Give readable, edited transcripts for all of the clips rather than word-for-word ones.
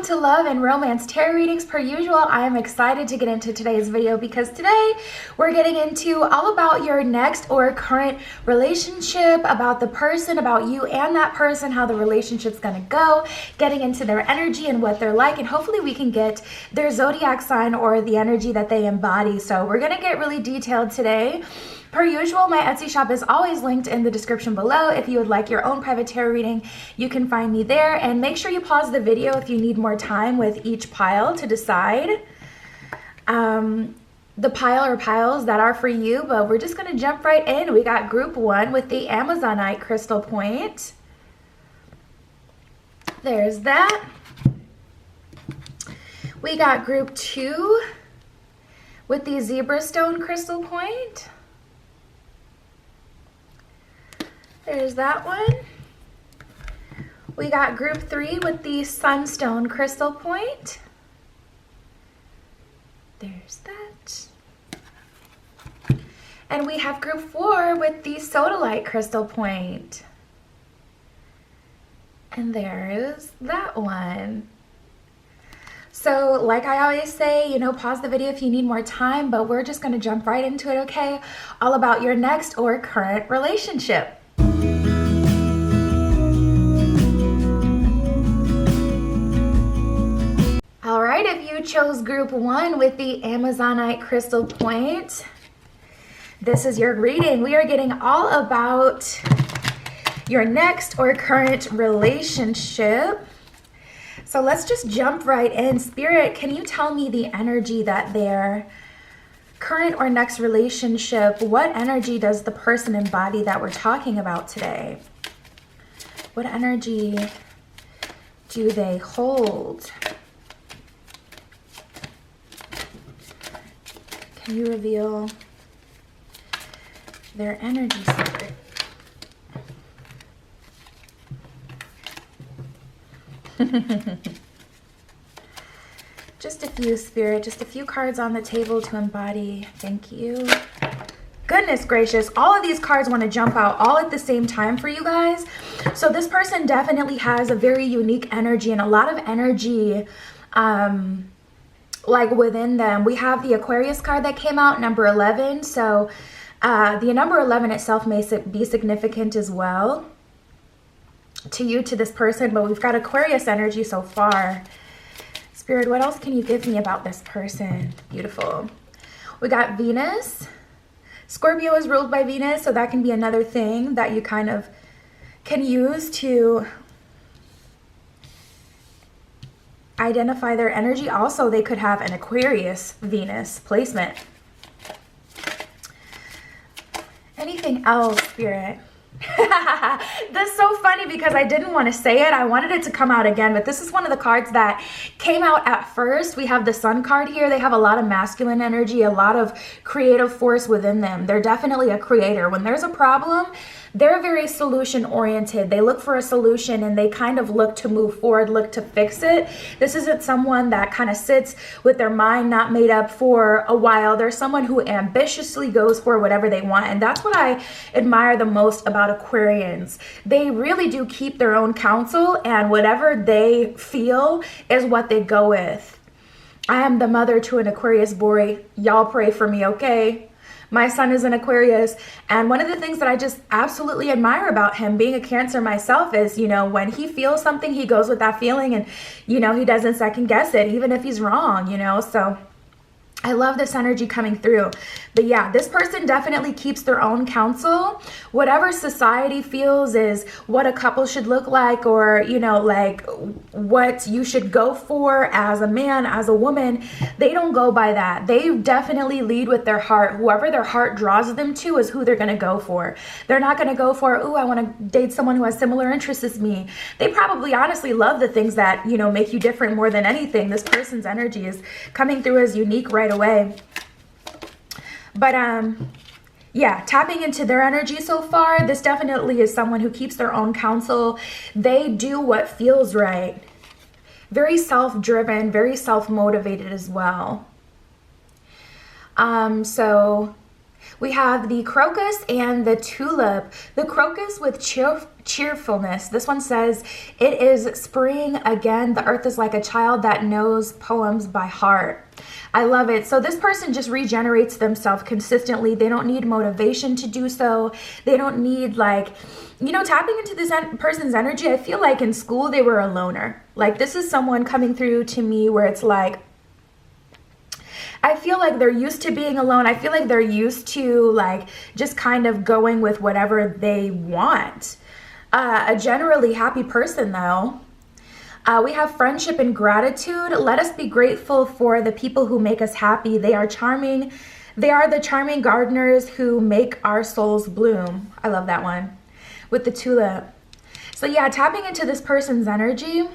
to Love and Romance Tarot Readings. Per usual, I am excited to get into today's video because today we're getting into all about your next or current relationship, about the person, about you and that person, how the relationship's gonna go, getting into their energy and what they're like, and hopefully we can get their zodiac sign or the energy that they embody. So we're gonna get really detailed today. Per usual, my Etsy shop is always linked in the description below. If you would like your own private tarot reading, you can find me there. And make sure you pause the video if you need more time with each pile to decide the pile or piles that are for you. But we're just going to jump right in. We got group 1 with the Amazonite crystal point. There's that. We got group 2 with the zebra stone crystal point. There's that one. We got group 3 with the sunstone crystal point. There's that. And we have group 4 with the sodalite crystal point. And there is that one. So like I always say, pause the video if you need more time, but we're just going to jump right into it, okay? All about your next or current relationship. All right, if you chose group 1 with the Amazonite crystal point, this is your reading. We are getting all about your next or current relationship. So let's just jump right in. Spirit, can you tell me the energy that their current or next relationship, what energy does the person embody that we're talking about today? What energy do they hold? Can you reveal their energy, Spirit? Just a few, Spirit, just a few cards on the table to embody. Thank you. Goodness gracious, all of these cards want to jump out all at the same time for you guys. So this person definitely has a very unique energy and a lot of energy like within them. We have the Aquarius card that came out, number 11. So the number 11 itself may be significant as well to you, to this person, but we've got Aquarius energy so far. Spirit, what else can you give me about this person? Beautiful. We got Venus. Scorpio is ruled by Venus, so that can be another thing that you kind of can use to identify their energy. Also, they could have an Aquarius Venus placement. Anything else, Spirit? That's so funny because I didn't want to say it. I wanted it to come out again, but this is one of the cards that came out at first. We have the Sun card here. They have a lot of masculine energy, a lot of creative force within them. They're definitely a creator. When there's a problem, they're very solution oriented. They look for a solution and they kind of look to move forward, look to fix it. This isn't someone that kind of sits with their mind not made up for a while. They're someone who ambitiously goes for whatever they want. And that's what I admire the most about Aquarians. They really do keep their own counsel, and whatever they feel is what they go with. I am the mother to an Aquarius boy. Y'all pray for me, okay? My son is an Aquarius, and one of the things that I just absolutely admire about him, being a Cancer myself, is, when he feels something, he goes with that feeling, and, he doesn't second guess it, even if he's wrong, so I love this energy coming through. But yeah, this person definitely keeps their own counsel. Whatever society feels is what a couple should look like, or, like what you should go for as a man, as a woman, they don't go by that. They definitely lead with their heart. Whoever their heart draws them to is who they're going to go for. They're not going to go for, oh, I want to date someone who has similar interests as me. They probably honestly love the things that, make you different more than anything. This person's energy is coming through as unique right away. But yeah, tapping into their energy so far, this definitely is someone who keeps their own counsel. They do what feels right. Very self-driven, very self-motivated as well. So We have the crocus and the tulip. The crocus with cheerfulness. This one says, it is spring again. The earth is like a child that knows poems by heart. I love it. So this person just regenerates themselves consistently. They don't need motivation to do so. They don't need tapping into this person's energy. I feel like in school they were a loner. Like this is someone coming through to me where it's like, I feel like they're used to being alone. I feel like they're used to just kind of going with whatever they want. A generally happy person though. We have friendship and gratitude. Let us be grateful for the people who make us happy. They are charming. They are the charming gardeners who make our souls bloom. I love that one with the tulip. So yeah, tapping into this person's energy.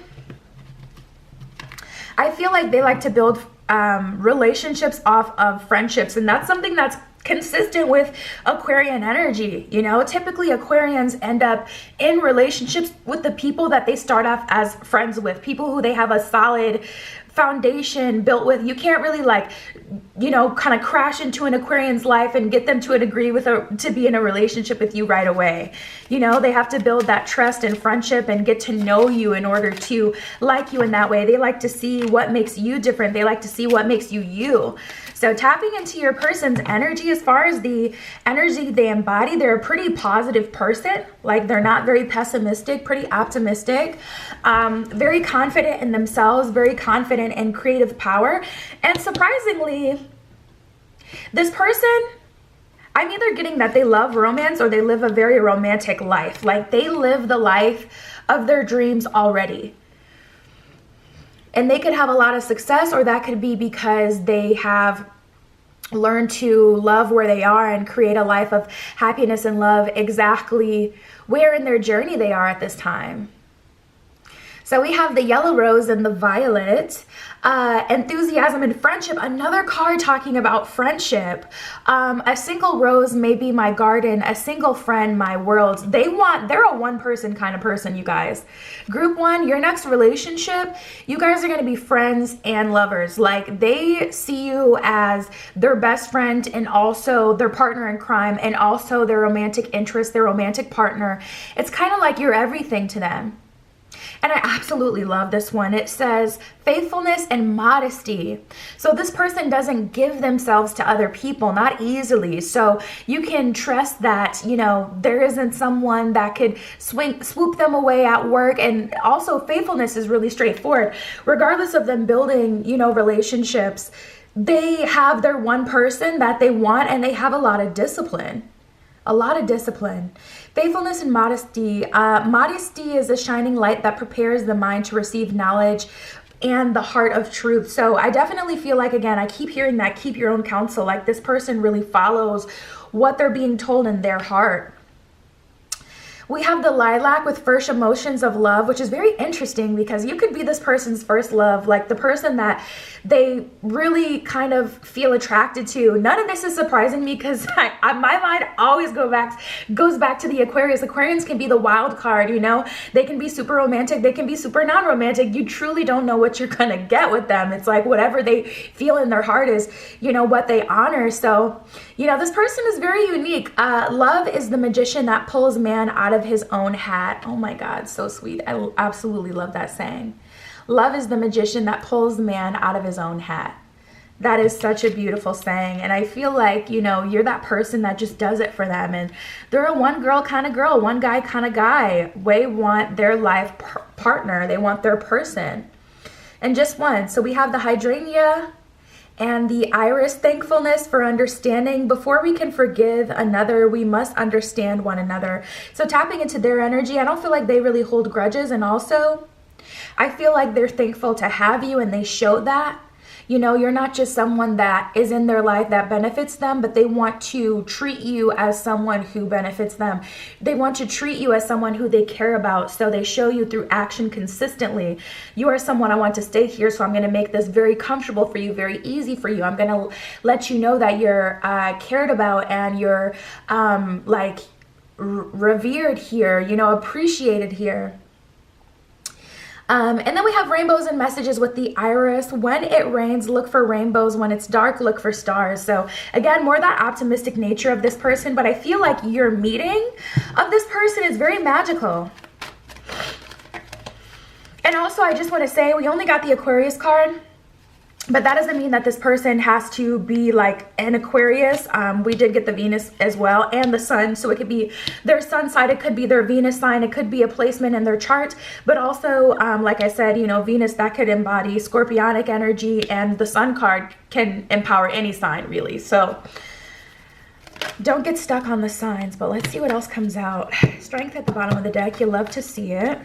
I feel like they like to build relationships off of friendships, and that's something that's consistent with Aquarian energy. Typically Aquarians end up in relationships with the people that they start off as friends with, people who they have a solid foundation built with. You can't really kind of crash into an Aquarian's life and get them to agree to be in a relationship with you right away. They have to build that trust and friendship and get to know you in order to like you in that way. They like to see what makes you different. They like to see what makes you you. So tapping into your person's energy, as far as the energy they embody, they're a pretty positive person. Like they're not very pessimistic, pretty optimistic, very confident in themselves, very confident in creative power. And surprisingly, this person, I'm either getting that they love romance or they live a very romantic life. Like they live the life of their dreams already. And they could have a lot of success, or that could be because they have learned to love where they are and create a life of happiness and love exactly where in their journey they are at this time. So we have the yellow rose and the violet, enthusiasm and friendship, another card talking about friendship. A single rose may be my garden, a single friend, my world. They're a one person kind of person, you guys. Group one, your next relationship, you guys are going to be friends and lovers. Like they see you as their best friend and also their partner in crime and also their romantic interest, their romantic partner. It's kind of like you're everything to them. And I absolutely love this one. It says faithfulness and modesty. So this person doesn't give themselves to other people, not easily. So you can trust that, there isn't someone that could swoop them away at work. And also faithfulness is really straightforward. Regardless of them building, relationships, they have their one person that they want, and they have a lot of discipline. Faithfulness and modesty. Modesty is a shining light that prepares the mind to receive knowledge and the heart of truth. So I definitely feel like, again, I keep hearing that, keep your own counsel. Like this person really follows what they're being told in their heart. We have the lilac with first emotions of love, which is very interesting because you could be this person's first love, like the person that they really kind of feel attracted to. None of this is surprising me because my mind always goes back to the Aquarius. Aquarians can be the wild card, They can be super romantic. They can be super non-romantic. You truly don't know what you're going to get with them. It's like whatever they feel in their heart is, what they honor. So, this person is very unique. Love is the magician that pulls man out of his own hat. Oh my God, so sweet. I absolutely love that saying. Love is the magician that pulls man out of his own hat. That is such a beautiful saying. And I feel like, you're that person that just does it for them. And they're a one girl kind of girl, one guy kind of guy. They want their life partner. They want their person. And just one. So we have the hydrangea and the iris, thankfulness for understanding. Before we can forgive another, we must understand one another. So tapping into their energy, I don't feel like they really hold grudges. And also, I feel like they're thankful to have you, and they show that. You're not just someone that is in their life that benefits them, but they want to treat you as someone who benefits them. They want to treat you as someone who they care about. So they show you through action consistently. You are someone, I want to stay here, so I'm going to make this very comfortable for you, very easy for you. I'm going to let you know that you're cared about and you're revered here, appreciated here. And then we have rainbows and messages with the iris. When it rains, look for rainbows. When it's dark, look for stars. So again, more that optimistic nature of this person, but I feel like your meeting of this person is very magical. And also, I just want to say, we only got the Aquarius card, but that doesn't mean that this person has to be like an Aquarius. We did get the Venus as well and the sun. So it could be their sun side. It could be their Venus sign. It could be a placement in their chart. But also, like I said, you know, Venus, that could embody scorpionic energy, and the sun card can empower any sign really. So don't get stuck on the signs, but let's see what else comes out. Strength at the bottom of the deck. You love to see it.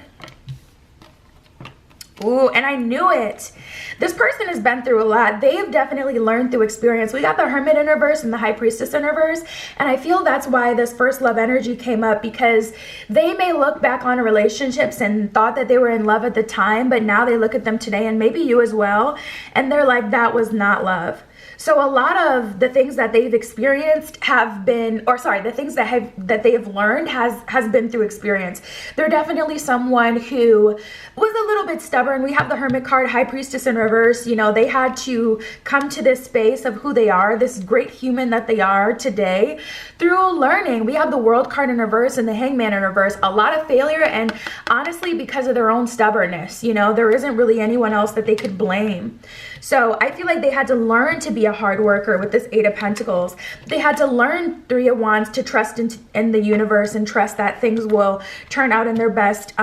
Ooh, and I knew it. This person has been through a lot. They've definitely learned through experience. We got the Hermit in reverse and the High Priestess in reverse. And I feel that's why this first love energy came up, because they may look back on relationships and thought that they were in love at the time, but now they look at them today, and maybe you as well, and they're like, that was not love. So a lot of the things that they've experienced have been, or sorry, the things that they have learned has been through experience. They're definitely someone who was a little bit stubborn. We have the Hermit card, High Priestess in reverse. You know, they had to come to this space of who they are, this great human that they are today, through learning. We have the World card in reverse and the Hangman in reverse. A lot of failure, and honestly, because of their own stubbornness. You know, there isn't really anyone else that they could blame. So I feel like they had to learn to be a hard worker with this Eight of Pentacles. They had to learn Three of Wands to trust in the universe and trust that things will turn out in their best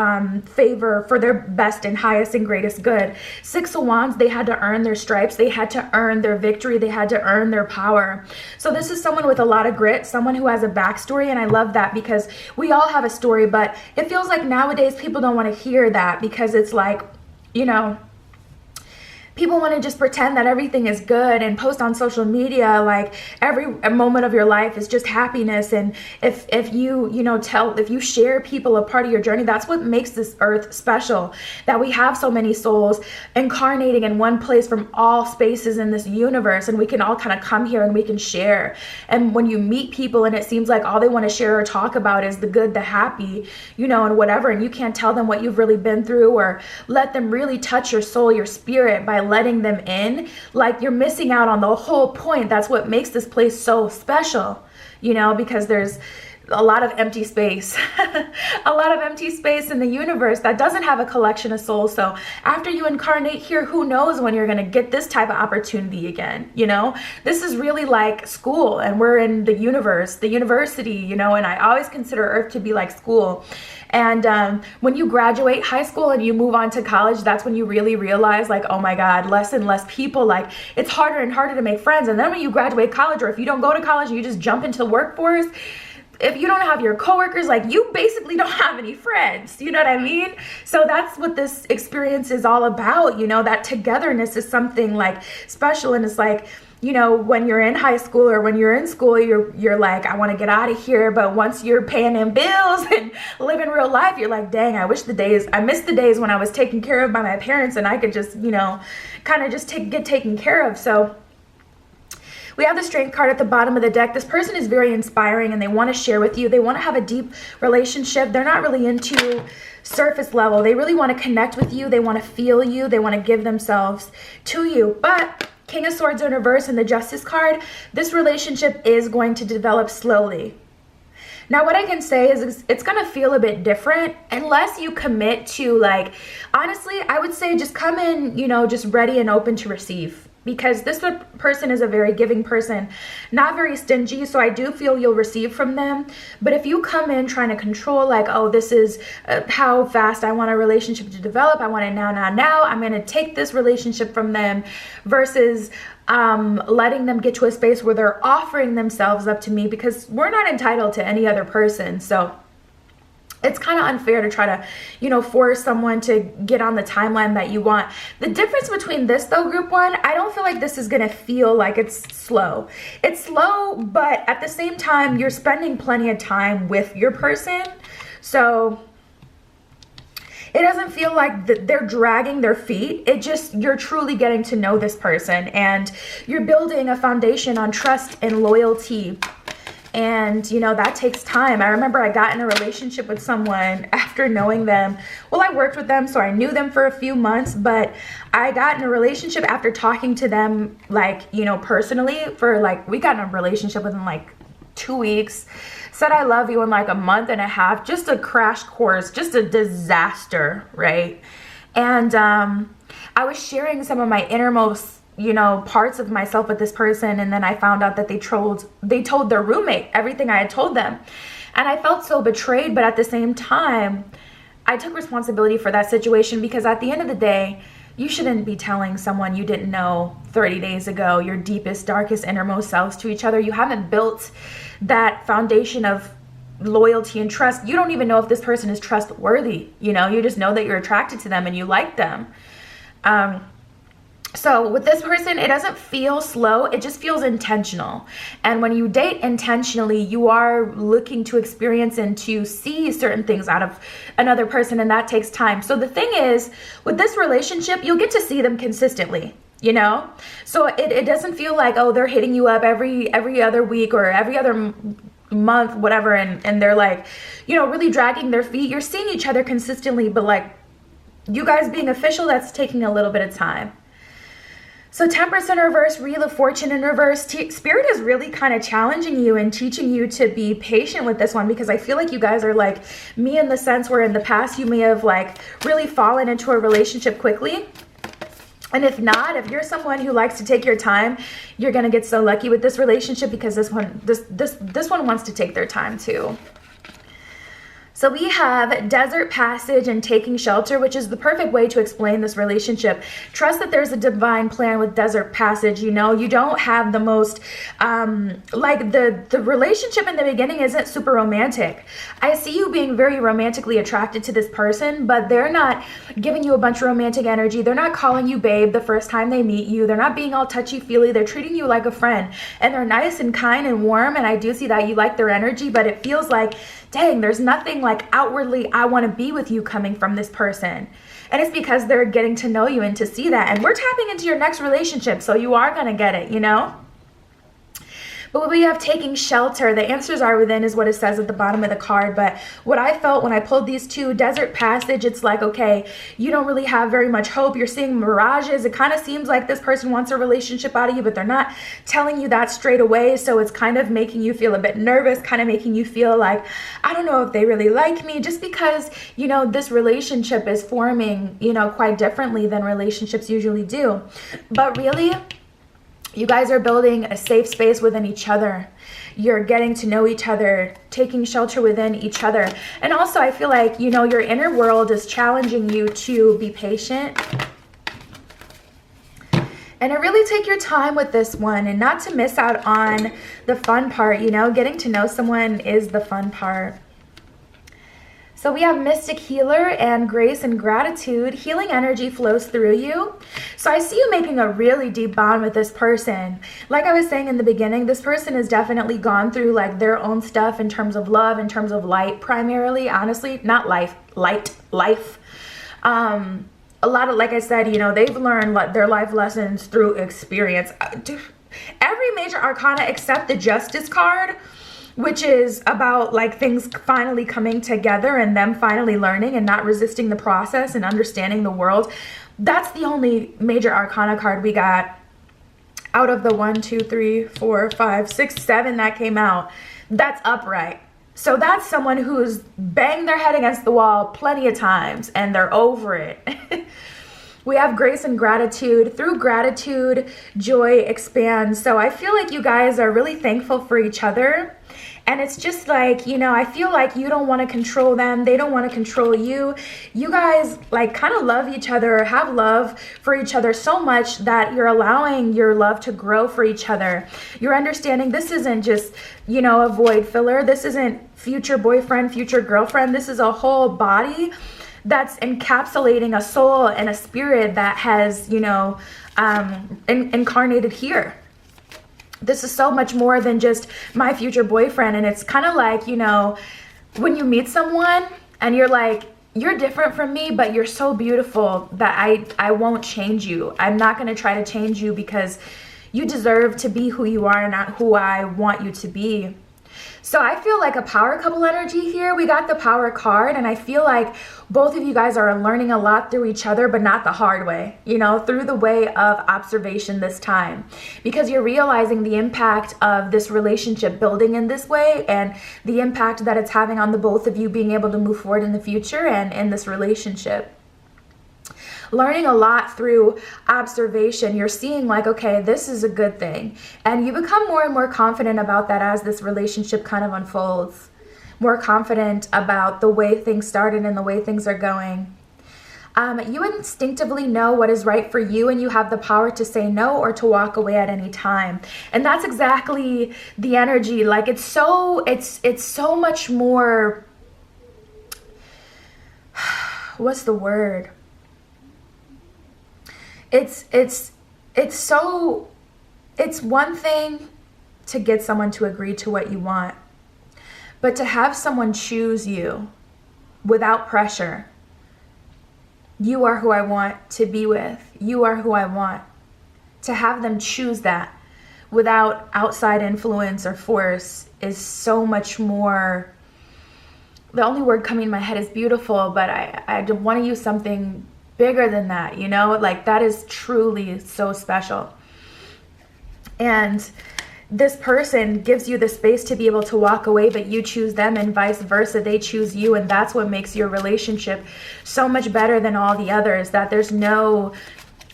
favor, for their best and highest and greatest good. Six of Wands, they had to earn their stripes. They had to earn their victory. They had to earn their power. So this is someone with a lot of grit, someone who has a backstory, and I love that, because we all have a story, but it feels like nowadays people don't want to hear that, because it's like, you know, people want to just pretend that everything is good and post on social media like every moment of your life is just happiness. And if you share people a part of your journey, that's what makes this earth special, that we have so many souls incarnating in one place from all spaces in this universe, and we can all kind of come here and we can share. And when you meet people and it seems like all they want to share or talk about is the good, the happy, you know, and whatever, and you can't tell them what you've really been through or let them really touch your soul, your spirit, by letting them in, like you're missing out on the whole point. That's what makes this place so special, you know, because there's a lot of empty space, a lot of empty space in the universe that doesn't have a collection of souls. So after you incarnate here, who knows when you're going to get this type of opportunity again, you know? This is really like school, and we're in the universe, the university, you know, and I always consider Earth to be like school. And when you graduate high school and you move on to college, that's when you really realize, like, oh my God, less and less people, like it's harder and harder to make friends. And then when you graduate college, or if you don't go to college and you just jump into the workforce, if you don't have your coworkers, like you basically don't have any friends, you know what I mean? So that's what this experience is all about, you know, that togetherness is something like special. And it's like, you know, when you're in high school or when you're in school, you're like, I want to get out of here. But once you're paying in bills and living real life, you're like, dang, I miss the days when I was taken care of by my parents and I could just, you know, kind of just get taken care of. So we have the Strength card at the bottom of the deck. This person is very inspiring and they want to share with you. They want to have a deep relationship. They're not really into surface level. They really want to connect with you. They want to feel you. They want to give themselves to you. But King of Swords in reverse and the Justice card, this relationship is going to develop slowly. Now, what I can say is it's going to feel a bit different unless you commit to, like, honestly, I would say just come in, you know, just ready and open to receive. Because this person is a very giving person, not very stingy. So I do feel you'll receive from them. But if you come in trying to control, like, oh, this is how fast I want a relationship to develop, I want it now, I'm going to take this relationship from them, versus letting them get to a space where they're offering themselves up to me, because we're not entitled to any other person. So it's kind of unfair to try to, you know, force someone to get on the timeline that you want. The difference between this, though, group one, I don't feel like this is going to feel like it's slow. It's slow, but at the same time, you're spending plenty of time with your person. So it doesn't feel like they're dragging their feet. It just, you're truly getting to know this person and you're building a foundation on trust and loyalty And, you know, that takes time. I remember I got in a relationship with someone after knowing them. Well, I worked with them, so I knew them for a few months, but I got in a relationship after talking to them, like, you know, personally for like, we got in a relationship within like 2 weeks, said I love you in like a month and a half, just a crash course, just a disaster, right? And I was sharing some of my innermost, you know, parts of myself with this person, and then I found out that they told their roommate everything I had told them. And I felt so betrayed, but at the same time, I took responsibility for that situation, because at the end of the day, you shouldn't be telling someone you didn't know 30 days ago your deepest, darkest, innermost selves to each other. You haven't built that foundation of loyalty and trust. You don't even know if this person is trustworthy. You know, you just know that you're attracted to them and you like them. So with this person, it doesn't feel slow, it just feels intentional. And when you date intentionally, you are looking to experience and to see certain things out of another person, and that takes time. So the thing is, with this relationship, you'll get to see them consistently, you know? So it doesn't feel like, oh, they're hitting you up every other week or every other month, whatever, and they're like, you know, really dragging their feet. You're seeing each other consistently, but like, you guys being official, that's taking a little bit of time. So Temperance in reverse, Wheel of Fortune in reverse. Spirit is really kind of challenging you and teaching you to be patient with this one, because I feel like you guys are like me in the sense where in the past you may have like really fallen into a relationship quickly. And if not, if you're someone who likes to take your time, you're going to get so lucky with this relationship, because this one wants to take their time too. So we have Desert Passage and Taking Shelter, which is the perfect way to explain this relationship. Trust that there's a divine plan with Desert Passage. You know, you don't have the most, like the relationship in the beginning isn't super romantic. I see you being very romantically attracted to this person, but they're not giving you a bunch of romantic energy. They're not calling you babe the first time they meet you. They're not being all touchy-feely. They're treating you like a friend, and they're nice and kind and warm, and I do see that you like their energy, but it feels like, dang, there's nothing like outwardly, I want to be with you coming from this person. And it's because they're getting to know you and to see that. And we're tapping into your next relationship, so you are going to get it, you know? But we have Taking Shelter. The answers are within is what it says at the bottom of the card. But what I felt when I pulled these two, Desert Passage, it's like, okay, you don't really have very much hope. You're seeing mirages. It kind of seems like this person wants a relationship out of you, but they're not telling you that straight away. So it's kind of making you feel a bit nervous, kind of making you feel like, I don't know if they really like me, just because, you know, this relationship is forming, you know, quite differently than relationships usually do. But really, you guys are building a safe space within each other. You're getting to know each other, taking shelter within each other. And also, I feel like, you know, your inner world is challenging you to be patient and to really take your time with this one and not to miss out on the fun part. You know, getting to know someone is the fun part. So we have Mystic Healer and Grace and Gratitude. Healing energy flows through you. So I see you making a really deep bond with this person. Like I was saying in the beginning, this person has definitely gone through like their own stuff in terms of love, in terms of light, primarily, honestly, not life. A lot of, like I said, you know, they've learned their life lessons through experience. Every major arcana except the Justice card, which is about like things finally coming together and them finally learning and not resisting the process and understanding the world. That's the only major arcana card we got out of the 1, 2, 3, 4, 5, 6, 7 that came out. That's upright. So that's someone who's banged their head against the wall plenty of times and they're over it. We have Grace and Gratitude. Through gratitude, joy expands. So I feel like you guys are really thankful for each other. And it's just like, you know, I feel like you don't want to control them. They don't want to control you. You guys like kind of love each other, have love for each other so much that you're allowing your love to grow for each other. You're understanding this isn't just, you know, a void filler. This isn't future boyfriend, future girlfriend. This is a whole body that's encapsulating a soul and a spirit that has, you know, incarnated here. This is so much more than just my future boyfriend. And it's kind of like, you know, when you meet someone and you're like, you're different from me, but you're so beautiful that I won't change you. I'm not going to try to change you because you deserve to be who you are, not who I want you to be. So I feel like a power couple energy here. We got the power card, and I feel like both of you guys are learning a lot through each other, but not the hard way, you know, through the way of observation this time, because you're realizing the impact of this relationship building in this way and the impact that it's having on the both of you being able to move forward in the future and in this relationship. Learning a lot through observation. You're seeing like, okay, this is a good thing. And you become more and more confident about that as this relationship kind of unfolds. More confident about the way things started and the way things are going. You instinctively know what is right for you, and you have the power to say no or to walk away at any time. And that's exactly the energy. Like it's so much more, what's the word? It's one thing to get someone to agree to what you want, but to have someone choose you without pressure. You are who I want to be with. You are who I want. To have them choose that without outside influence or force is so much more. The only word coming in my head is beautiful, but I want to use something bigger than that, you know, like that is truly so special. And this person gives you the space to be able to walk away, but you choose them, and vice versa, they choose you. And that's what makes your relationship so much better than all the others, that there's no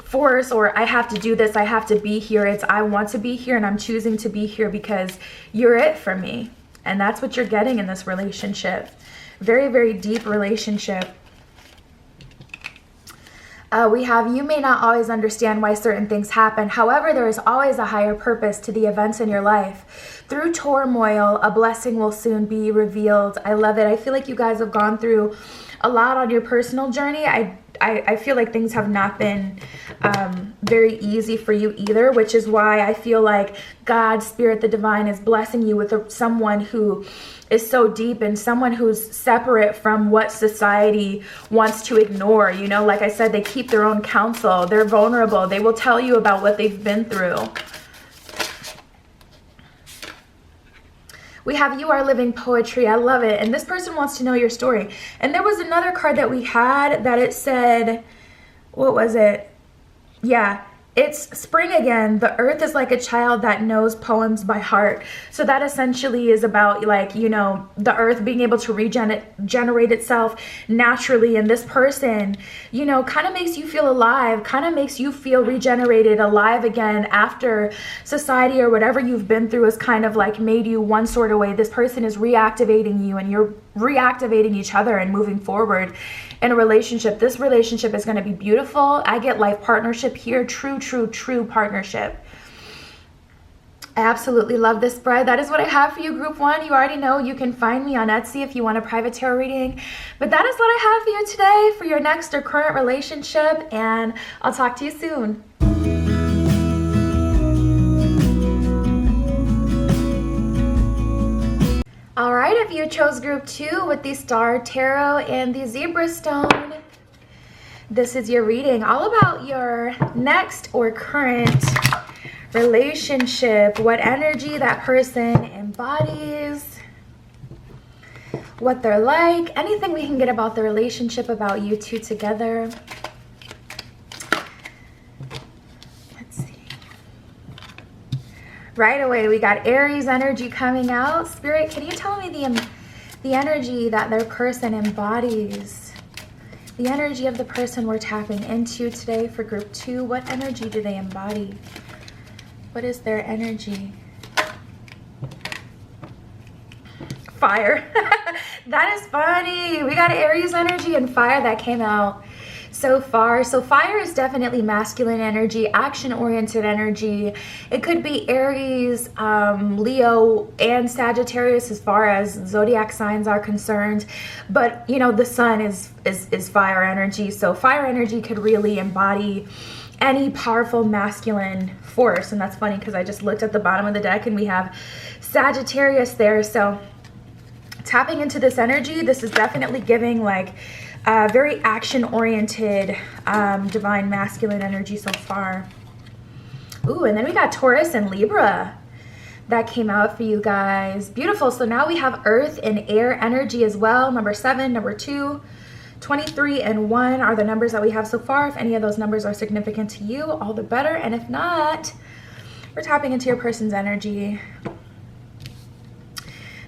force or I have to do this, I have to be here. It's I want to be here, and I'm choosing to be here because you're it for me. And that's what you're getting in this relationship. Very, very deep relationship. We have, you may not always understand why certain things happen. However, there is always a higher purpose to the events in your life. Through turmoil, a blessing will soon be revealed. I love it. I feel like you guys have gone through a lot on your personal journey. I feel like things have not been very easy for you either, which is why I feel like God, Spirit, the Divine is blessing you with someone who is so deep and someone who's separate from what society wants to ignore. You know, like I said, they keep their own counsel. They're vulnerable. They will tell you about what they've been through. We have you are living poetry. I love it. And this person wants to know your story. And there was another card that we had that it said, what was it? Yeah, it's spring again. The earth is like a child that knows poems by heart. So that essentially is about, like, you know, the earth being able to regenerate itself naturally. And this person, you know, kind of makes you feel alive, kind of makes you feel regenerated, alive again after society or whatever you've been through has kind of like made you one sort of way. This person is reactivating you, and you're reactivating each other and moving forward in a relationship. This relationship is going to be beautiful. I get life partnership here. True partnership. I absolutely love this spread. That is what I have for you, group one. You already know you can find me on Etsy if you want a private tarot reading. But that is what I have for you today for your next or current relationship. And I'll talk to you soon. All right, if you chose group 2 with the Star Tarot and the Zebra Stone, this is your reading all about your next or current relationship, what energy that person embodies, what they're like, anything we can get about the relationship, about you two together. Right away, we got Aries energy coming out. Spirit, can you tell me the energy that their person embodies? The energy of the person we're tapping into today for group 2. What energy do they embody? What is their energy? Fire. That is funny. We got Aries energy and fire that came out so far. So fire is definitely masculine energy, action-oriented energy. It could be Aries, Leo, and Sagittarius as far as zodiac signs are concerned. But you know, the sun is fire energy. So fire energy could really embody any powerful masculine force. And that's funny because I just looked at the bottom of the deck and we have Sagittarius there. So tapping into this energy, this is definitely giving like very action-oriented, divine masculine energy so far. Ooh, and then we got Taurus and Libra. that came out for you guys. Beautiful. So now we have earth and air energy as well. Number 7, number 2, 23, and 1 are the numbers that we have so far. If any of those numbers are significant to you, all the better. And if not, we're tapping into your person's energy.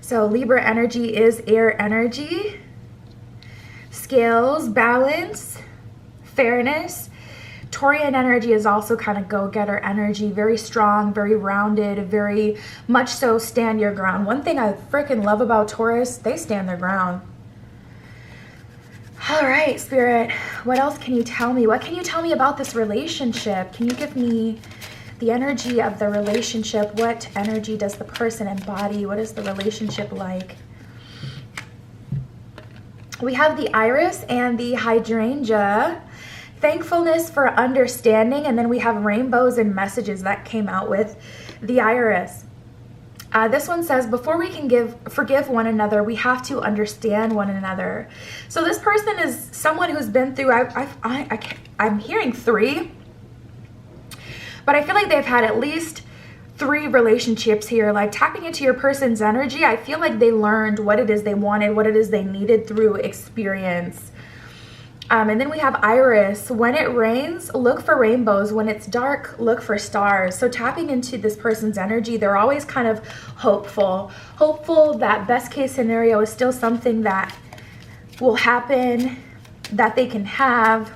So Libra energy is air energy. Scales, balance, fairness. Taurian energy is also kind of go-getter energy, very strong, very rounded, very much so stand your ground. One thing I freaking love about Taurus, they stand their ground. All right, Spirit, what else can you tell me? What can you tell me about this relationship? Can you give me the energy of the relationship? What energy does the person embody? What is the relationship like? We have the iris and the hydrangea. Thankfulness for understanding, and then we have rainbows and messages that came out with the iris. This one says, before we can forgive one another, we have to understand one another. So this person is someone who's been through, I'm hearing 3, but I feel like they've had at least 3 relationships here. Like tapping into your person's energy, I feel like they learned what it is they wanted, what it is they needed through experience. And then we have iris. When it rains, look for rainbows. When it's dark, look for stars. So tapping into this person's energy, they're always kind of hopeful that best case scenario is still something that will happen, that they can have.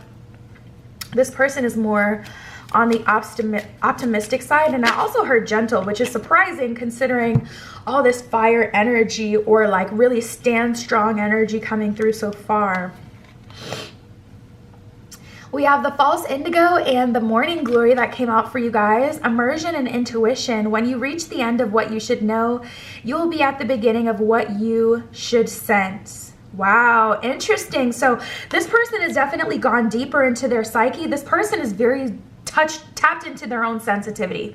This person is more on the optimistic side, and I also heard gentle, which is surprising considering all this fire energy or like really stand strong energy coming through so far. We have the false indigo and the morning glory that came out for you guys. Immersion and intuition. When you reach the end of what you should know, you will be at the beginning of what you should sense. Wow, interesting. So this person has definitely gone deeper into their psyche. This person is very tapped into their own sensitivity.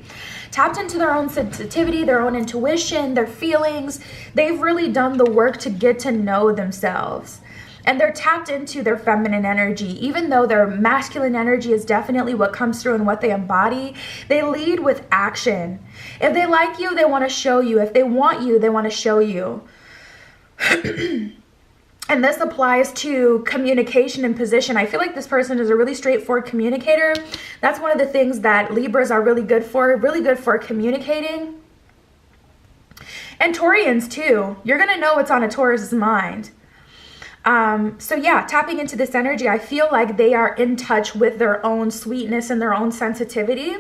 Tapped into their own sensitivity, their own intuition, their feelings. They've really done the work to get to know themselves. And they're tapped into their feminine energy. Even though their masculine energy is definitely what comes through and what they embody, they lead with action. If they like you, they want to show you. If they want you, they want to show you. And this applies to communication and position. I feel like this person is a really straightforward communicator. That's one of the things that Libras are really good for communicating. And Taurians too. You're going to know what's on a Taurus's mind. So yeah, tapping into this energy, I feel like they are in touch with their own sweetness and their own sensitivity.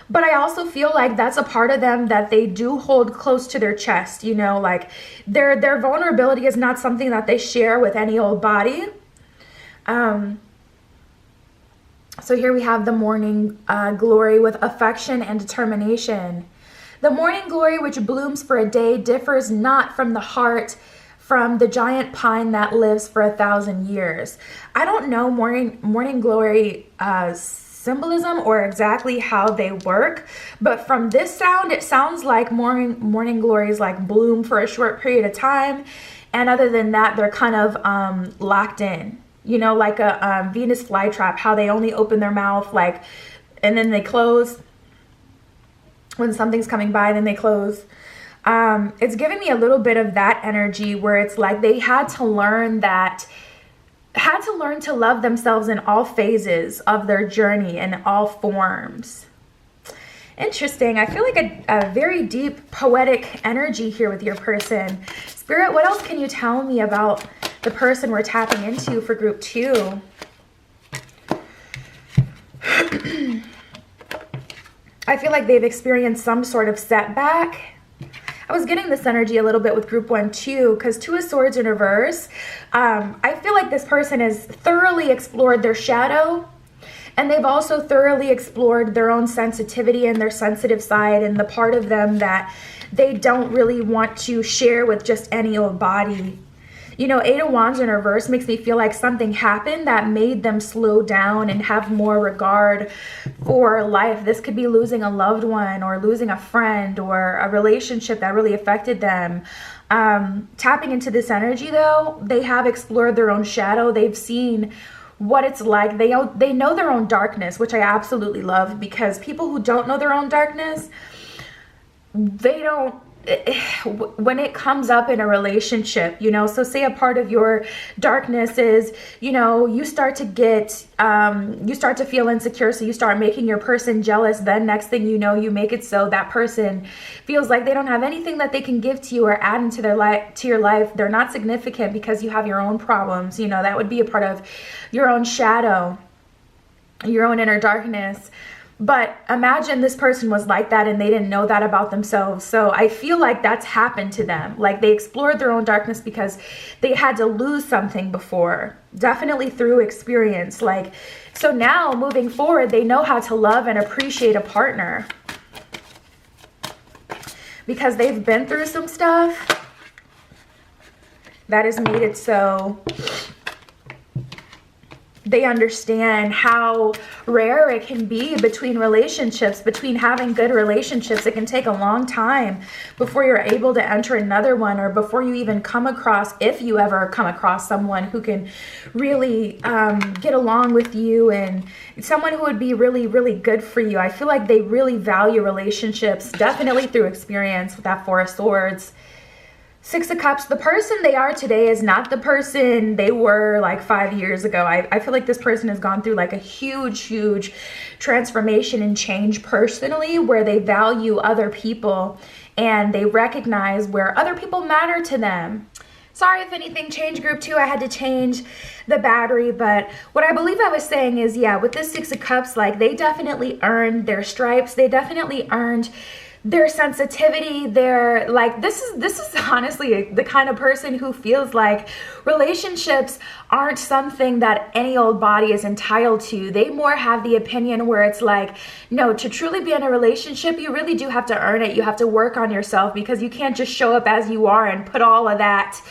But I also feel like that's a part of them that they do hold close to their chest, you know, like their vulnerability is not something that they share with any old body. So here we have the morning glory with affection and determination. The morning glory, which blooms for a day, differs not from the heart, from the giant pine that lives for 1,000 years. I don't know morning glory symbolism or exactly how they work, but from this sound, it sounds like morning glories like bloom for a short period of time, and other than that, they're kind of locked in. You know, like a Venus flytrap, how they only open their mouth like, and then they close when something's coming by, then they close. It's giving me a little bit of that energy where it's like they had to learn to love themselves in all phases of their journey, in all forms. Interesting. I feel like a very deep poetic energy here with your person. Spirit, what else can you tell me about the person we're tapping into for group 2? I feel like they've experienced some sort of setback. I was getting this energy a little bit with group 1 too, because 2 of Swords in reverse. I feel like this person has thoroughly explored their shadow, and they've also thoroughly explored their own sensitivity and their sensitive side, and the part of them that they don't really want to share with just any old body. You know, 8 of Wands in reverse makes me feel like something happened that made them slow down and have more regard for life. This could be losing a loved one or losing a friend or a relationship that really affected them. Tapping into this energy though, they have explored their own shadow. They've seen what it's like. They know their own darkness, which I absolutely love, because people who don't know their own darkness, they don't, when it comes up in a relationship, you know, so say a part of your darkness is, you know, you start to get, you start to feel insecure, so you start making your person jealous. Then next thing you know, you make it so that person feels like they don't have anything that they can give to you or add into their life, to your life. They're not significant because you have your own problems. You know, that would be a part of your own shadow, your own inner darkness. But imagine this person was like that and they didn't know that about themselves. So I feel like that's happened to them. Like they explored their own darkness because they had to lose something before, definitely through experience. Like, so now moving forward, they know how to love and appreciate a partner because they've been through some stuff that has made it so they understand how rare it can be between relationships, between having good relationships. It can take a long time before you're able to enter another one, or before you even come across, if you ever come across someone who can really get along with you and someone who would be really, really good for you. I feel like they really value relationships, definitely through experience with that Four of Swords. Six of Cups, the person they are today is not the person they were like 5 years ago. I feel like this person has gone through like a huge, huge transformation and change personally, where they value other people and they recognize where other people matter to them. Sorry if anything changed group 2, I had to change the battery, but what I believe I was saying is, yeah, with this Six of Cups, like they definitely earned their stripes. They definitely earned their sensitivity. They're like, this is honestly the kind of person who feels like relationships aren't something that any old body is entitled to. They more have the opinion where it's like, no, to truly be in a relationship, you really do have to earn it. You have to work on yourself, because you can't just show up as you are and put all of that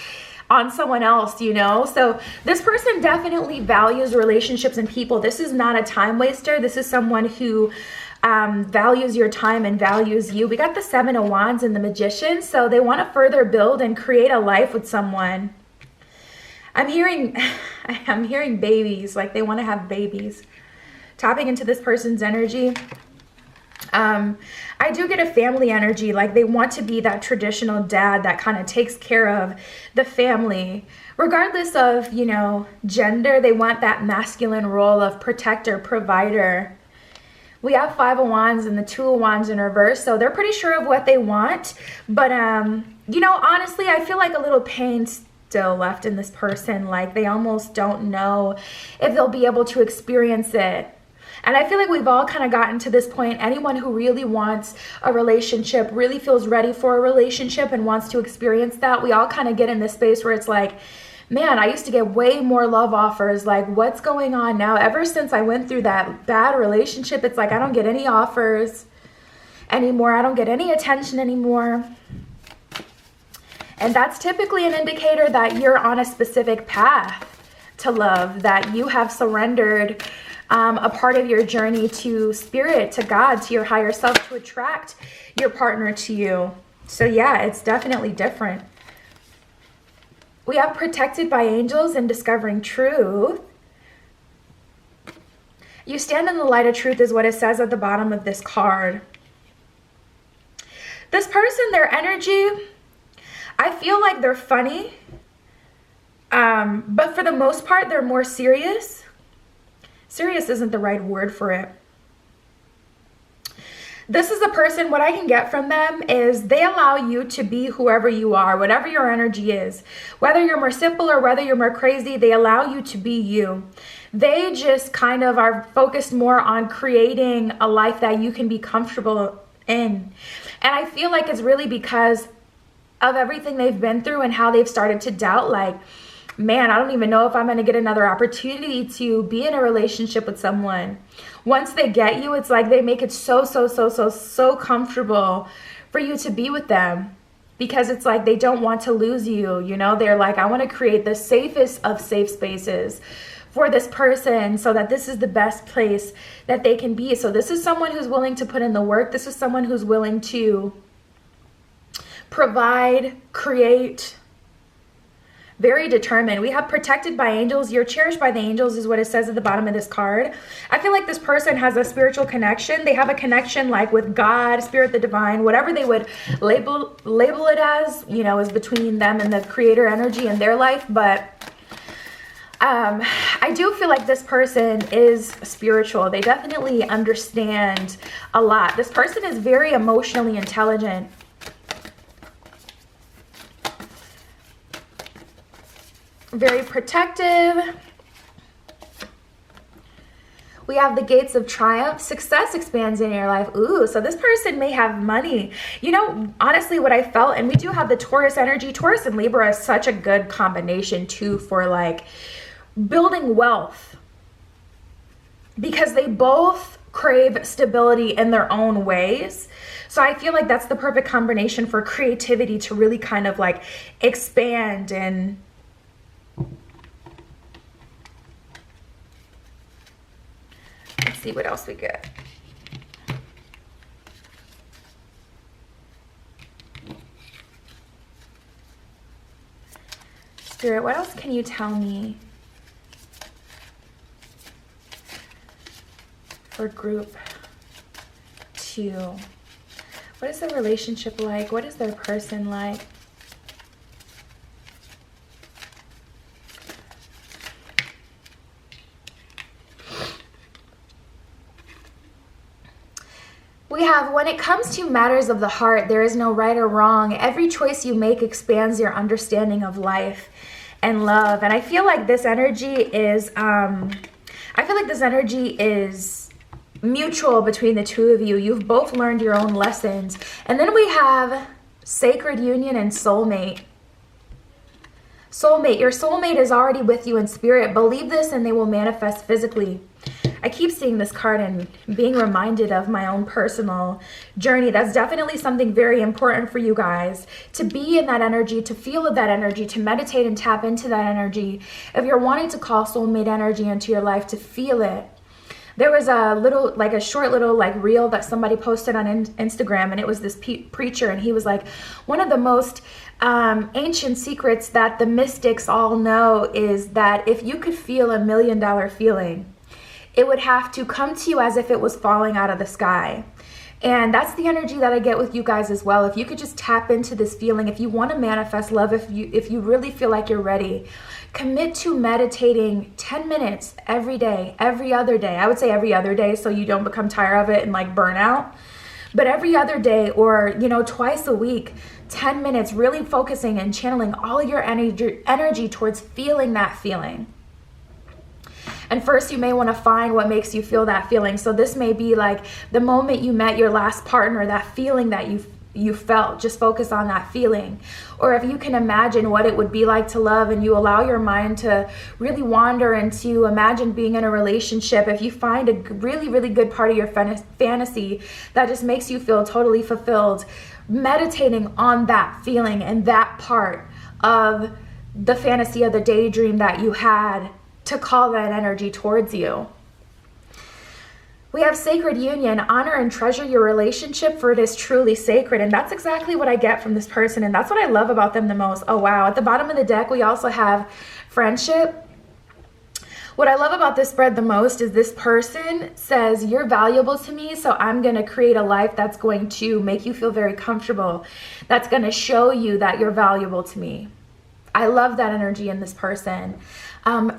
on someone else, you know? So this person definitely values relationships and people. This is not a time waster. This is someone who values your time and values you. We got the Seven of Wands and the Magician, so they want to further build and create a life with someone. I'm hearing babies, like they want to have babies. Tapping into this person's energy. I do get a family energy, like they want to be that traditional dad that kind of takes care of the family. Regardless of, you know, gender, they want that masculine role of protector, provider. We have Five of Wands and the Two of Wands in reverse, so they're pretty sure of what they want. But, you know, honestly, I feel like a little pain still left in this person. Like they almost don't know if they'll be able to experience it. And I feel like we've all kind of gotten to this point. Anyone who really wants a relationship, really feels ready for a relationship and wants to experience that, we all kind of get in this space where it's like, man, I used to get way more love offers. Like, what's going on now? Ever since I went through that bad relationship, it's like I don't get any offers anymore. I don't get any attention anymore. And that's typically an indicator that you're on a specific path to love, that you have surrendered a part of your journey to spirit, to God, to your higher self, to attract your partner to you. So yeah, it's definitely different. We have protected by angels and discovering truth. You stand in the light of truth is what it says at the bottom of this card. This person, their energy, I feel like they're funny, but for the most part, they're more serious. Serious isn't the right word for it. This is a person, what I can get from them is they allow you to be whoever you are, whatever your energy is. Whether you're more simple or whether you're more crazy, they allow you to be you. They just kind of are focused more on creating a life that you can be comfortable in. And I feel like it's really because of everything they've been through and how they've started to doubt, like, man, I don't even know if I'm going to get another opportunity to be in a relationship with someone. Once they get you, it's like they make it so comfortable for you to be with them, because it's like they don't want to lose you. You know, they're like, I want to create the safest of safe spaces for this person so that this is the best place that they can be. So this is someone who's willing to put in the work. This is someone who's willing to provide, create, very determined. We have protected by angels. You're cherished by the angels is what it says at the bottom of this card. I feel like this person has a spiritual connection. They have a connection like with God, spirit, the divine, whatever they would label it as, you know, is between them and the creator energy in their life. But I do feel like this person is spiritual. They definitely understand a lot. This person is very emotionally intelligent. Very protective. We have the gates of triumph. Success expands in your life. Ooh, so this person may have money. You know, honestly, what I felt, and we do have the Taurus energy. Taurus and Libra is such a good combination too for like building wealth, because they both crave stability in their own ways. So I feel like that's the perfect combination for creativity to really kind of like expand. And let's see what else we get. Spirit, what else can you tell me for group 2? What is their relationship like? What is their person like? We have, when it comes to matters of the heart, there is no right or wrong. Every choice you make expands your understanding of life and love. And I feel like this energy is, mutual between the two of you. You've both learned your own lessons. And then we have sacred union and soulmate. Soulmate, your soulmate is already with you in spirit. Believe this and they will manifest physically. I keep seeing this card and being reminded of my own personal journey. That's definitely something very important for you guys, to be in that energy, to feel that energy, to meditate and tap into that energy. If you're wanting to call soulmate energy into your life, to feel it. There was a short little reel that somebody posted on Instagram, and it was this preacher, and he was like, one of the most ancient secrets that the mystics all know is that if you could feel $1 million feeling, it would have to come to you as if it was falling out of the sky. And that's the energy that I get with you guys as well. If you could just tap into this feeling, if you want to manifest love, if you really feel like you're ready, commit to meditating 10 minutes every day, every other day. I would say every other day so you don't become tired of it and like burn out. But every other day, or twice a week, 10 minutes, really focusing and channeling all your energy towards feeling that feeling. And first, you may want to find what makes you feel that feeling. So this may be like the moment you met your last partner, that feeling that you felt. Just focus on that feeling. Or if you can imagine what it would be like to love, and you allow your mind to really wander and to imagine being in a relationship, if you find a really, really good part of your fantasy that just makes you feel totally fulfilled, meditating on that feeling and that part of the fantasy of the daydream that you had, to call that energy towards you. We have sacred union. Honor and treasure your relationship, for it is truly sacred. And that's exactly what I get from this person. And that's what I love about them the most. Oh, wow. At the bottom of the deck, we also have friendship. What I love about this spread the most is this person says, you're valuable to me, so I'm going to create a life that's going to make you feel very comfortable. That's going to show you that you're valuable to me. I love that energy in this person.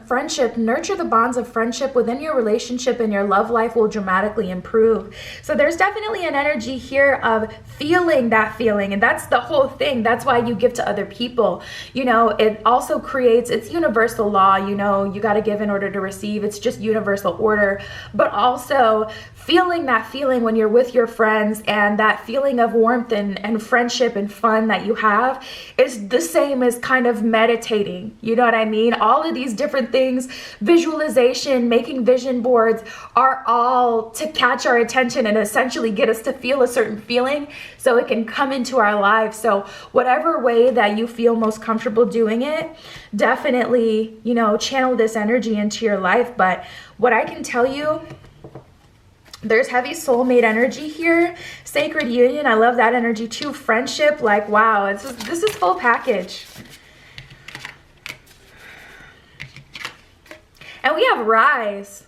Friendship, nurture the bonds of friendship within your relationship, and your love life will dramatically improve. So there's definitely an energy here of feeling that feeling, and that's the whole thing. That's why you give to other people. It also creates, it's universal law, you got to give in order to receive. It's just universal order. But also feeling that feeling when you're with your friends, and that feeling of warmth and friendship and fun that you have is the same as kind of meditating. You know what I mean? All of these different things, visualization, making vision boards, are all to catch our attention and essentially get us to feel a certain feeling so it can come into our lives. So whatever way that you feel most comfortable doing it, definitely, channel this energy into your life. But what I can tell you, there's heavy soulmate energy here. Sacred union, I love that energy too. Friendship, like, wow, this is full package. we have rise.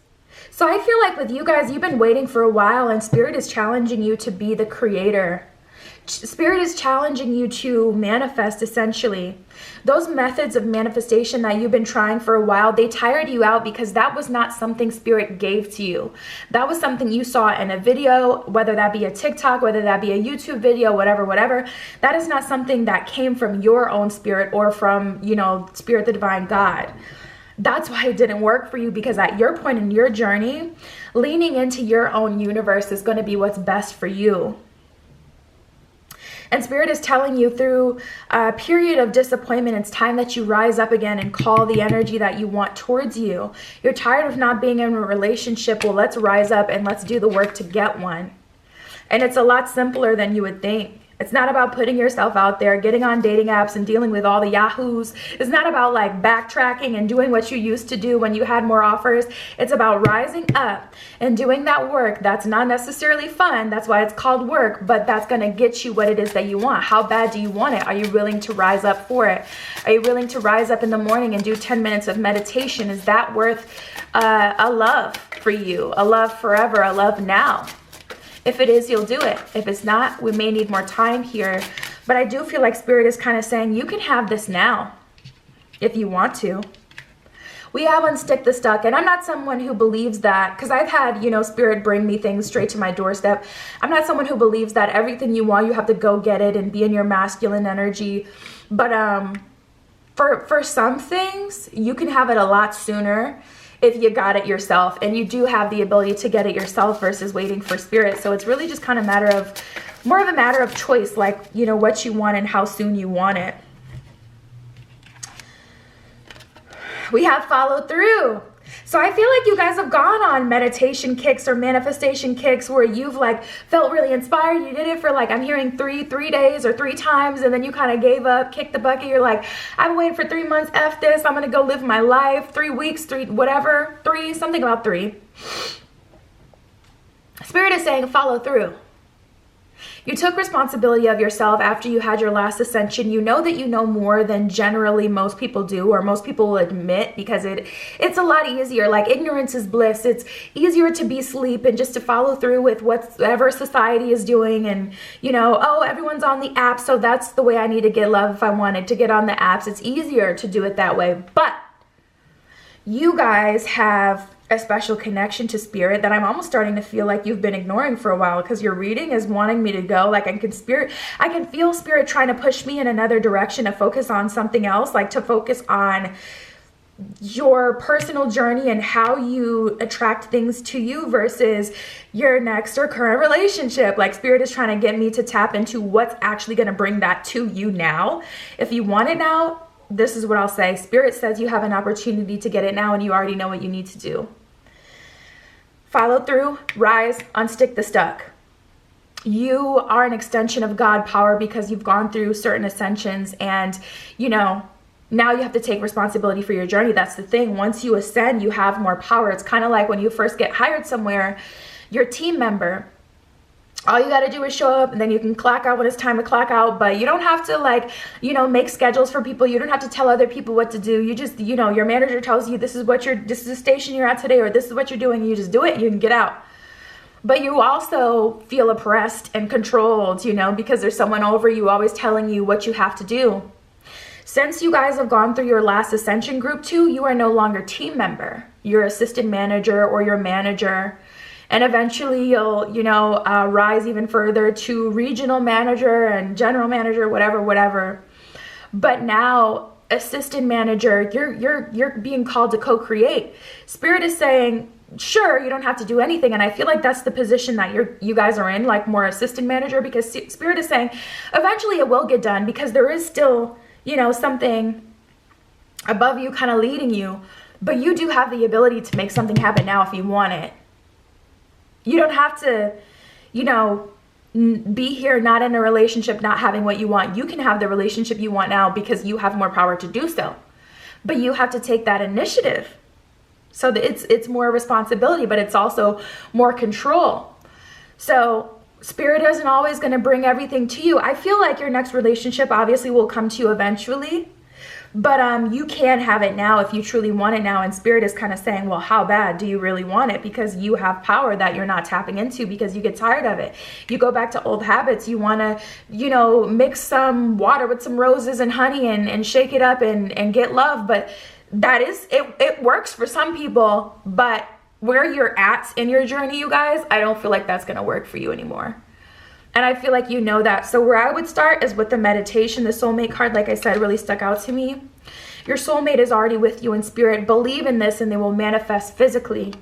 So I feel like with you guys, you've been waiting for a while, and Spirit is challenging you to be the creator. Spirit is challenging you to manifest, essentially. Those methods of manifestation that you've been trying for a while, they tired you out because that was not something Spirit gave to you. That was something you saw in a video, whether that be a TikTok, whether that be a YouTube video, whatever. That is not something that came from your own spirit or from, Spirit, the divine God. That's why it didn't work for you, because at your point in your journey, leaning into your own universe is going to be what's best for you. And Spirit is telling you through a period of disappointment, it's time that you rise up again and call the energy that you want towards you. You're tired of not being in a relationship. Well, let's rise up and let's do the work to get one. And it's a lot simpler than you would think. It's not about putting yourself out there, getting on dating apps and dealing with all the yahoos. It's not about like backtracking and doing what you used to do when you had more offers. It's about rising up and doing that work that's not necessarily fun. That's why it's called work, but that's going to get you what it is that you want. How bad do you want it? Are you willing to rise up for it? Are you willing to rise up in the morning and do 10 minutes of meditation? Is that worth a love for you? A love forever, a love now? If it is, you'll do it. If it's not, we may need more time here. But I do feel like Spirit is kind of saying you can have this now if you want to. We have Unstick the Stuck, and I'm not someone who believes that, because I've had, Spirit bring me things straight to my doorstep. I'm not someone who believes that everything you want, you have to go get it and be in your masculine energy. But for some things, you can have it a lot sooner if you got it yourself, and you do have the ability to get it yourself versus waiting for Spirit. So it's really just kind of more of a matter of choice, like, what you want and how soon you want it. We have follow through. So I feel like you guys have gone on meditation kicks or manifestation kicks where you've like felt really inspired. You did it for like, I'm hearing three days or 3 times, and then you kind of gave up, kicked the bucket. You're like, I've been waiting for 3 months, F this, I'm gonna go live my life, 3 weeks, 3, whatever, 3, something about 3. Spirit is saying follow through. You took responsibility of yourself after you had your last ascension. You know that you know more than generally most people do, or most people will admit, because it's a lot easier. Like, ignorance is bliss. It's easier to be asleep and just to follow through with whatever society is doing. And, oh, everyone's on the app, so that's the way I need to get love if I wanted to get on the apps. It's easier to do it that way. But you guys have a special connection to Spirit that I'm almost starting to feel like you've been ignoring for a while, because your reading is wanting me to go. Like, I can feel Spirit trying to push me in another direction, to focus on something else, like to focus on your personal journey and how you attract things to you versus your next or current relationship. Like, Spirit is trying to get me to tap into what's actually going to bring that to you now. If you want it now, this is what I'll say. Spirit says you have an opportunity to get it now, and you already know what you need to do. Follow through, rise, unstick the stuck. You are an extension of God power because you've gone through certain ascensions, and now you have to take responsibility for your journey. That's the thing. Once you ascend, you have more power. It's kind of like when you first get hired somewhere, your team member, all you got to do is show up, and then you can clock out when it's time to clock out. But you don't have to make schedules for people. You don't have to tell other people what to do. You just, your manager tells you this is the station you're at today, or this is what you're doing. You just do it and you can get out. But you also feel oppressed and controlled, because there's someone over you always telling you what you have to do. Since you guys have gone through your last ascension group 2, you are no longer team member. You're assistant manager or your manager. And eventually you'll, rise even further to regional manager and general manager, whatever. But now, assistant manager, you're being called to co-create. Spirit is saying, sure, you don't have to do anything. And I feel like that's the position that you guys are in, like more assistant manager, because Spirit is saying eventually it will get done, because there is still, something above you kind of leading you. But you do have the ability to make something happen now if you want it. You don't have to, be here not in a relationship, not having what you want. You can have the relationship you want now because you have more power to do so. But you have to take that initiative. So it's more responsibility, but it's also more control. So Spirit isn't always going to bring everything to you. I feel like your next relationship obviously will come to you eventually. But you can have it now if you truly want it now. And spirit is kind of saying, well, how bad do you really want it? Because you have power that you're not tapping into because you get tired of it. You go back to old habits. You want to, you know, mix some water with some roses and honey and shake it up and get love. But that is, it works for some people, but where you're at in your journey, you guys, I don't feel like that's going to work for you anymore. And I feel like you know that. So where I would start is with the meditation. The soulmate card, like I said, really stuck out to me. Your soulmate is already with you in spirit. Believe in this and they will manifest physically.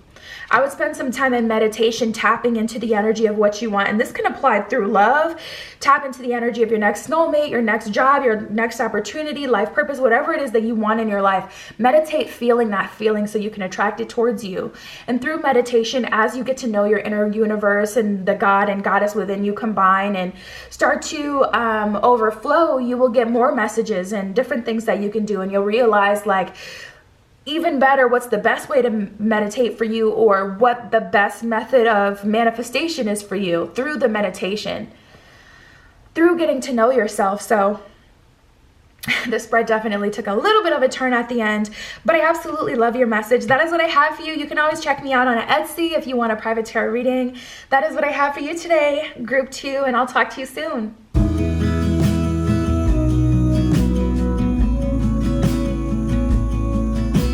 I would spend some time in meditation tapping into the energy of what you want. And this can apply through love. Tap into the energy of your next soulmate, your next job, your next opportunity, life purpose, whatever it is that you want in your life. Meditate feeling that feeling so you can attract it towards you. And through meditation, as you get to know your inner universe and the God and goddess within you combine and start to overflow, you will get more messages and different things that you can do. And you'll realize, like, even better, what's the best way to meditate for you, or what the best method of manifestation is for you through the meditation, through getting to know yourself. So this spread definitely took a little bit of a turn at the end, but I absolutely love your message. That is what I have for you. You can always check me out on Etsy if you want a private tarot reading. That is what I have for you today, group 2, and I'll talk to you soon.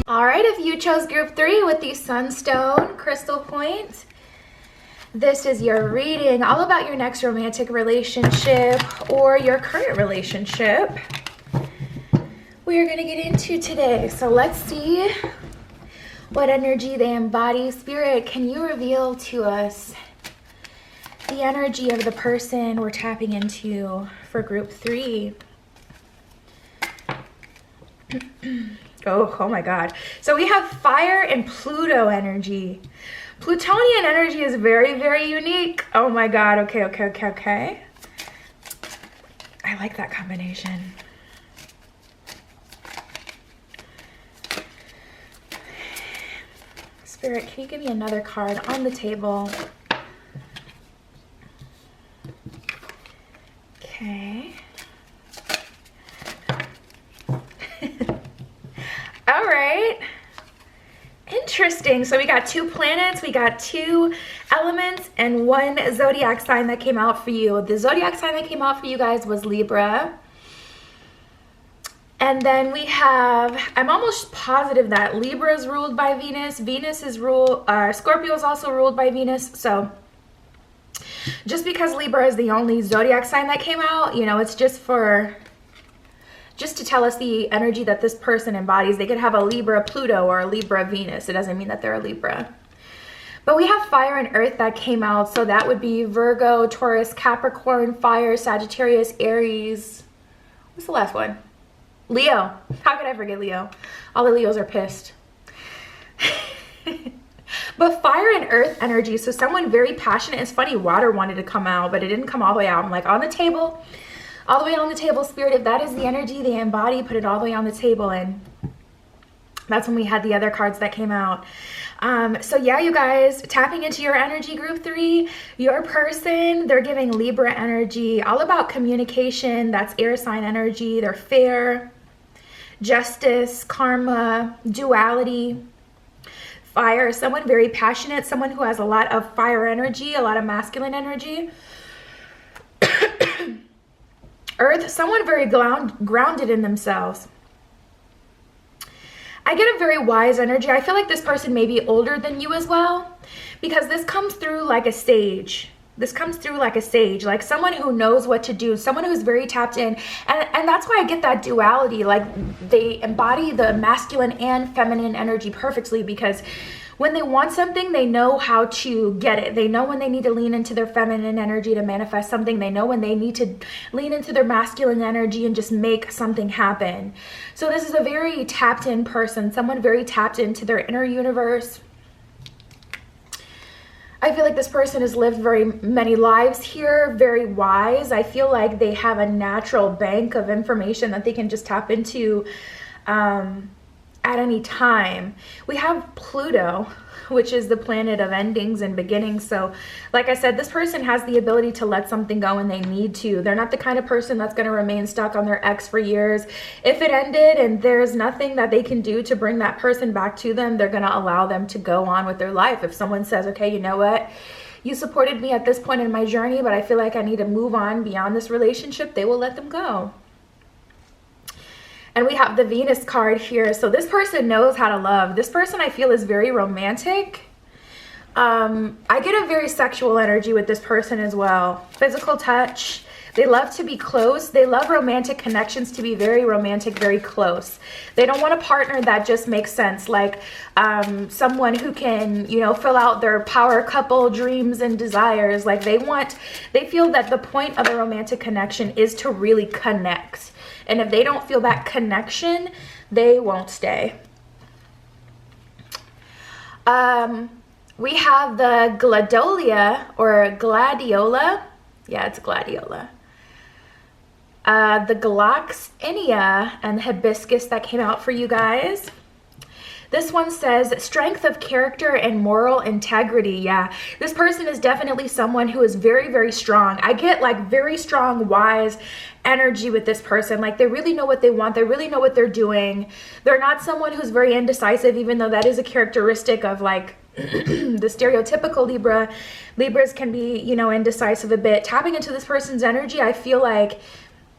All right, if you chose group 3 with the Sunstone Crystal Point, this is your reading all about your next romantic relationship or your current relationship we are going to get into today. So let's see what energy they embody. Spirit, can you reveal to us the energy of the person we're tapping into for group 3? Oh my God. So we have fire and Pluto energy. Plutonian energy is very, very unique. Oh my God. Okay. I like that combination. Spirit, can you give me another card on the table? Okay. All right. Interesting. So we got 2 planets, we got 2 elements, and 1 zodiac sign that came out for you. The zodiac sign that came out for you guys was Libra. And then we have, I'm almost positive that Libra is ruled by Venus. Venus is Scorpio is also ruled by Venus. So just because Libra is the only zodiac sign that came out, you know, it's just to tell us the energy that this person embodies. They could have a Libra Pluto or a Libra Venus. It doesn't mean that they're a Libra. But we have fire and earth that came out. So that would be Virgo, Taurus, Capricorn, fire, Sagittarius, Aries. What's the last one? Leo. How could I forget Leo? All the Leos are pissed. But fire and earth energy. So someone very passionate. It's funny, water wanted to come out, but it didn't come all the way out. I'm like, on the table. All the way on the table, Spirit, if that is the energy they embody, put it all the way on the table. And that's when we had the other cards that came out. So yeah, you guys, tapping into your energy, group 3, your person, they're giving Libra energy, all about communication. That's air sign energy. They're fair, justice, karma, duality. Fire, someone very passionate, someone who has a lot of fire energy, a lot of masculine energy. Earth, someone very grounded in themselves. I get a very wise energy. I feel like this person may be older than you as well, because this comes through like a sage. This comes through like a sage, like someone who knows what to do, someone who's very tapped in. And that's why I get that duality. Like they embody the masculine and feminine energy perfectly, because when they want something, they know how to get it. They know when they need to lean into their feminine energy to manifest something. They know when they need to lean into their masculine energy and just make something happen. So this is a very tapped in person, someone very tapped into their inner universe. I feel like this person has lived very many lives here, very wise. I feel like they have a natural bank of information that they can just tap into at any time. We have Pluto, which is the planet of endings and beginnings. So like I said, this person has the ability to let something go when they need to. They're not the kind of person that's going to remain stuck on their ex for years. If it ended and there's nothing that they can do to bring that person back to them, they're going to allow them to go on with their life. If someone says, okay, you know what, you supported me at this point in my journey, but I feel like I need to move on beyond this relationship, they will let them go. And we have the Venus card here. So this person knows how to love. This person, I feel, is very romantic. I get a very sexual energy with this person as well. Physical touch. They love to be close. They love romantic connections, to be very romantic, very close. They don't want a partner that just makes sense, like someone who can, you know, fill out their power couple dreams and desires. Like they feel that the point of a romantic connection is to really connect. And if they don't feel that connection, they won't stay. We have the Gladiola or Gladiola. Yeah, it's Gladiola. The Gloxinia and the Hibiscus that came out for you guys. This one says strength of character and moral integrity. Yeah, this person is definitely someone who is very, very strong. I get like very strong, wise energy with this person. Like they really know what they want. They really know what they're doing. They're not someone who's very indecisive, even though that is a characteristic of like the stereotypical Libra. Libras can be, you know, indecisive a bit. Tapping into this person's energy, I feel like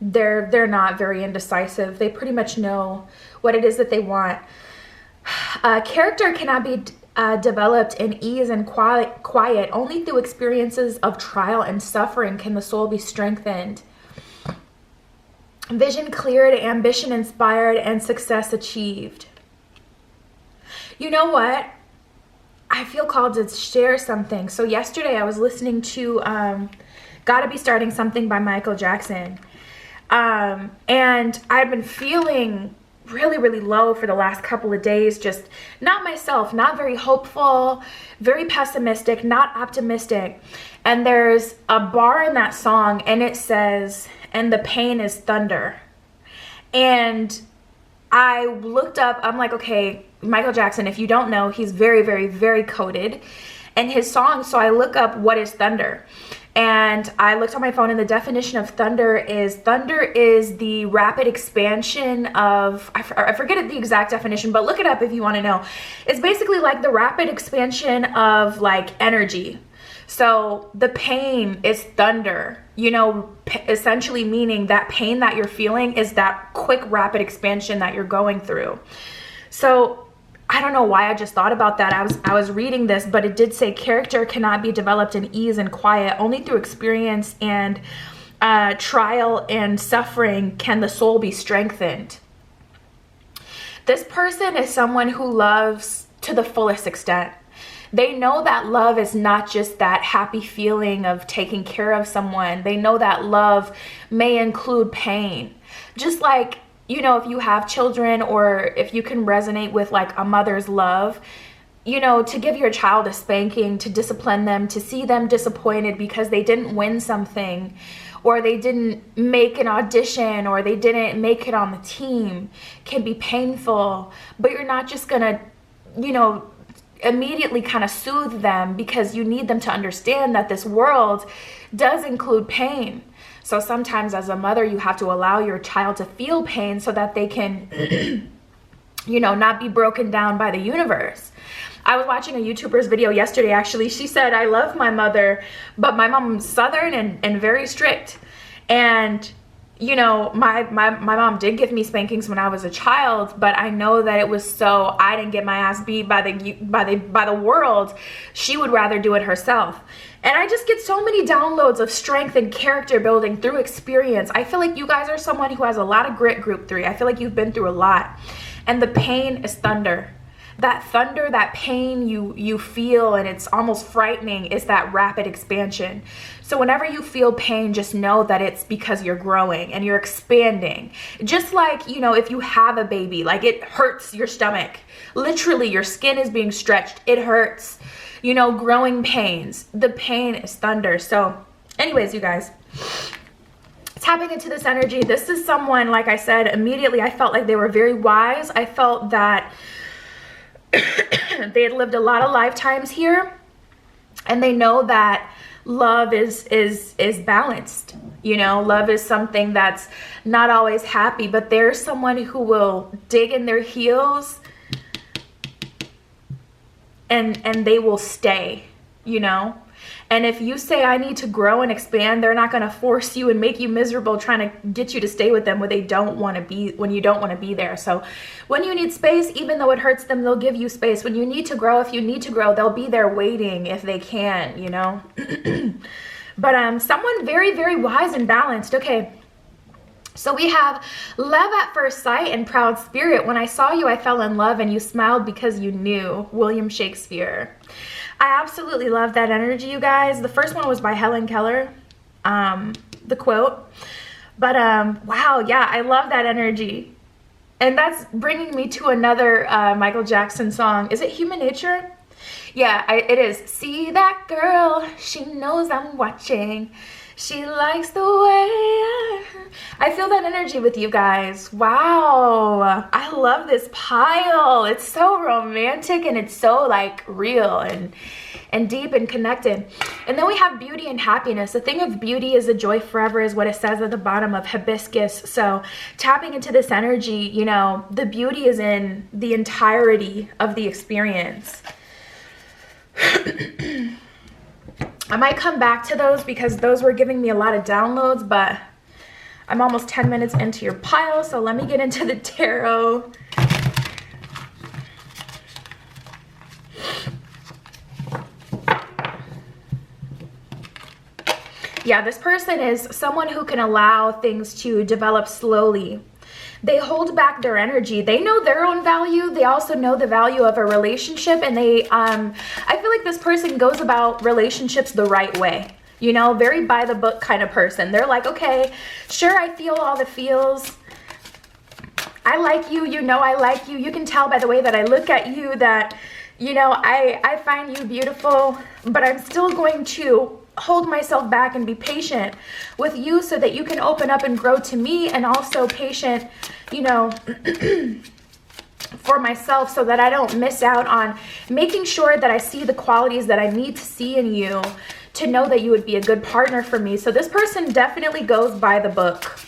they're not very indecisive. They pretty much know what it is that they want. Character cannot be developed in ease and quiet. Only through experiences of trial and suffering can the soul be strengthened. Vision cleared, ambition inspired, and success achieved. You know what? I feel called to share something. So yesterday I was listening to Gotta Be Starting Something by Michael Jackson. And I've been feeling really, really low for the last couple of days. Just not myself, not very hopeful, very pessimistic, not optimistic. And there's a bar in that song and it says, and the pain is thunder. And I looked up, I'm like, okay, Michael Jackson, if you don't know, he's very, very, very coded in his songs. So I look up what is thunder. And I looked on my phone and the definition of thunder is the rapid expansion of, I forget the exact definition, but look it up if you want to know. It's basically like the rapid expansion of like energy. So the pain is thunder, you know, essentially meaning that pain that you're feeling is that quick rapid expansion that you're going through. So I don't know why I just thought about that. I was reading this, but it did say character cannot be developed in ease and quiet. Only through experience and trial and suffering can the soul be strengthened. This person is someone who loves to the fullest extent. They know that love is not just that happy feeling of taking care of someone. They know that love may include pain. Just like, you know, if you have children or if you can resonate with like a mother's love, you know, to give your child a spanking, to discipline them, to see them disappointed because they didn't win something or they didn't make an audition or they didn't make it on the team can be painful. But you're not just gonna, you know, immediately kind of soothe them because you need them to understand that this world does include pain. So sometimes as a mother, you have to allow your child to feel pain so that they can, you know, not be broken down by the universe. I was watching a YouTuber's video yesterday, actually. She said, I love my mother, but my mom's Southern and very strict. And, you know, my mom did give me spankings when I was a child, but I know that it was so I didn't get my ass beat by the world. She would rather do it herself. And I just get so many downloads of strength and character building through experience. I feel like you guys are someone who has a lot of grit, group 3. I feel like you've been through a lot. And the pain is thunder. That thunder, that pain you feel, and it's almost frightening, is that rapid expansion. So whenever you feel pain, just know that it's because you're growing and you're expanding. Just like, you know, if you have a baby, like it hurts your stomach. Literally, your skin is being stretched. It hurts. You know, growing pains. The pain is thunder. So anyways, you guys, tapping into this energy, this is someone, like I said, immediately I felt like they were very wise. I felt that they had lived a lot of lifetimes here, and they know that love is balanced. You know, love is something that's not always happy, but there's someone who will dig in their heels and they will stay, you know. And if you say, I need to grow and expand, they're not going to force you and make you miserable trying to get you to stay with them when they don't want to be, when you don't want to be there. So when you need space, even though it hurts them, they'll give you space. When you need to grow, if you need to grow, they'll be there waiting if they can, you know. But someone very, very wise and balanced. Okay. So we have love at first sight and proud spirit. When I saw you, I fell in love and you smiled because you knew. William Shakespeare. I absolutely love that energy, you guys. The first one was by Helen Keller, the quote. But wow, yeah, I love that energy. And that's bringing me to another Michael Jackson song. Is it Human Nature? Yeah, it is. See that girl, she knows I'm watching. She likes the way I feel that energy with you guys. Wow. I love this pile. It's so romantic and it's so like real and deep and connected. And then we have beauty and happiness. The thing of beauty is a joy forever is what it says at the bottom of hibiscus. So tapping into this energy, you know, the beauty is in the entirety of the experience. I might come back to those because those were giving me a lot of downloads, but I'm almost 10 minutes into your pile, so let me get into the tarot. Yeah, this person is someone who can allow things to develop slowly. They hold back their energy. They know their own value. They also know the value of a relationship, and they I feel like this person goes about relationships the right way. You know, very by the book kind of person. They're like, okay, sure, I feel all the feels. I like you, you know I like you. You can tell by the way that I look at you that, you know, I find you beautiful, but I'm still going to hold myself back and be patient with you so that you can open up and grow to me, and also patient, you know, for myself so that I don't miss out on making sure that I see the qualities that I need to see in you to know that you would be a good partner for me. So this person definitely goes by the book.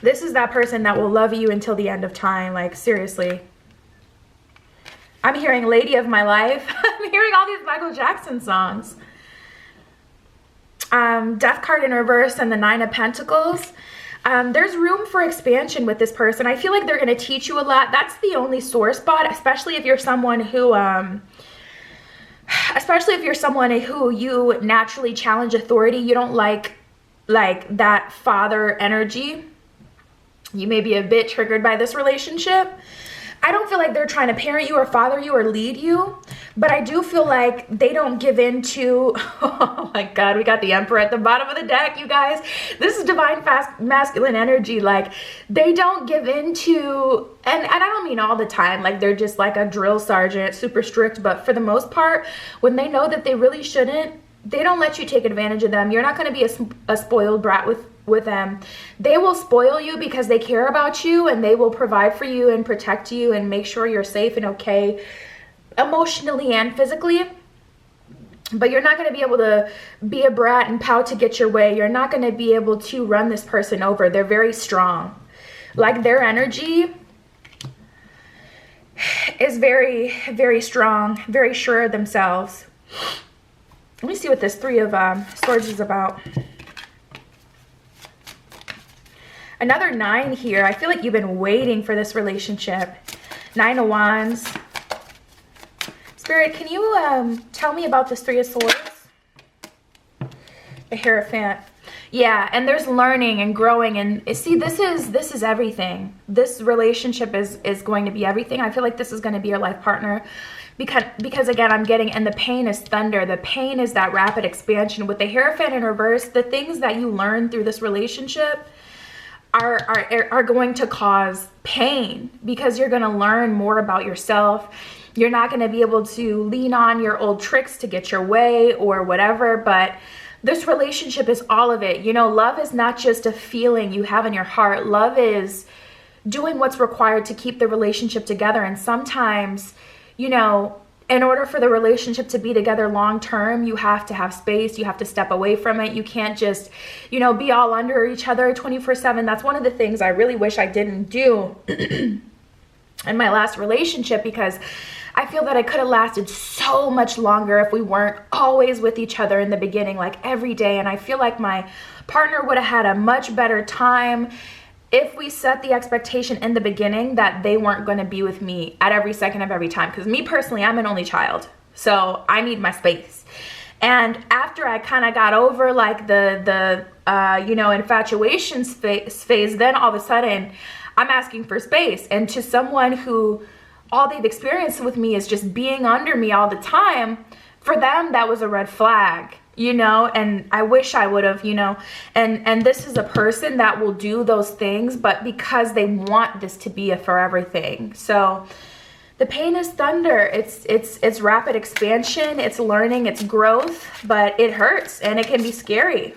This is that person that will love you until the end of time. Like, seriously. I'm hearing Lady of My Life. I'm hearing all these Michael Jackson songs. Death card in reverse and the Nine of Pentacles. There's room for expansion with this person. I feel like they're going to teach you a lot. That's the only sore spot, especially if you're someone who, you naturally challenge authority. You don't like that father energy. You may be a bit triggered by this relationship. I don't feel like they're trying to parent you or father you or lead you, but I do feel like they don't give in to, oh my God, we got the Emperor at the bottom of the deck, you guys. This is divine masculine energy. Like, they don't give in to, and I don't mean all the time, like they're just like a drill sergeant, super strict, but for the most part, when they know that they really shouldn't, they don't let you take advantage of them. You're not going to be a spoiled brat with them. They will spoil you because they care about you, and they will provide for you and protect you and make sure you're safe and okay emotionally and physically. But you're not going to be able to be a brat and pout to get your way. You're not going to be able to run this person over. They're very strong. Like, their energy is very, very strong, very sure of themselves. Let me see what this Three of Swords is about. Another 9 here. I feel like you've been waiting for this relationship. 9 of Wands. Spirit, can you tell me about this Three of Swords? The Hierophant. Yeah, and there's learning and growing, and see, this is everything. This relationship is going to be everything. I feel like this is going to be your life partner. Because again, I'm getting, and the pain is thunder. The pain is that rapid expansion. With the Hierophant in reverse, the things that you learn through this relationship are going to cause pain, because you're going to learn more about yourself. You're not going to be able to lean on your old tricks to get your way or whatever, but this relationship is all of it. You know, love is not just a feeling you have in your heart. Love is doing what's required to keep the relationship together. And sometimes, you know, in order for the relationship to be together long term, you have to have space. You have to step away from it. You can't just, you know, be all under each other 24/7. That's one of the things I really wish I didn't do in my last relationship, because I feel that I could have lasted so much longer if we weren't always with each other in the beginning, like every day. And I feel like my partner would have had a much better time if we set the expectation in the beginning that they weren't going to be with me at every second of every time. Because me personally, I'm an only child, so I need my space. And after I kind of got over like the you know, infatuation phase, then all of a sudden I'm asking for space. And to someone who all they've experienced with me is just being under me all the time, for them that was a red flag. You know, and I wish I would have, you know, and this is a person that will do those things, but because they want this to be a forever thing. So the pain is thunder. It's rapid expansion, it's learning, it's growth, but it hurts and it can be scary.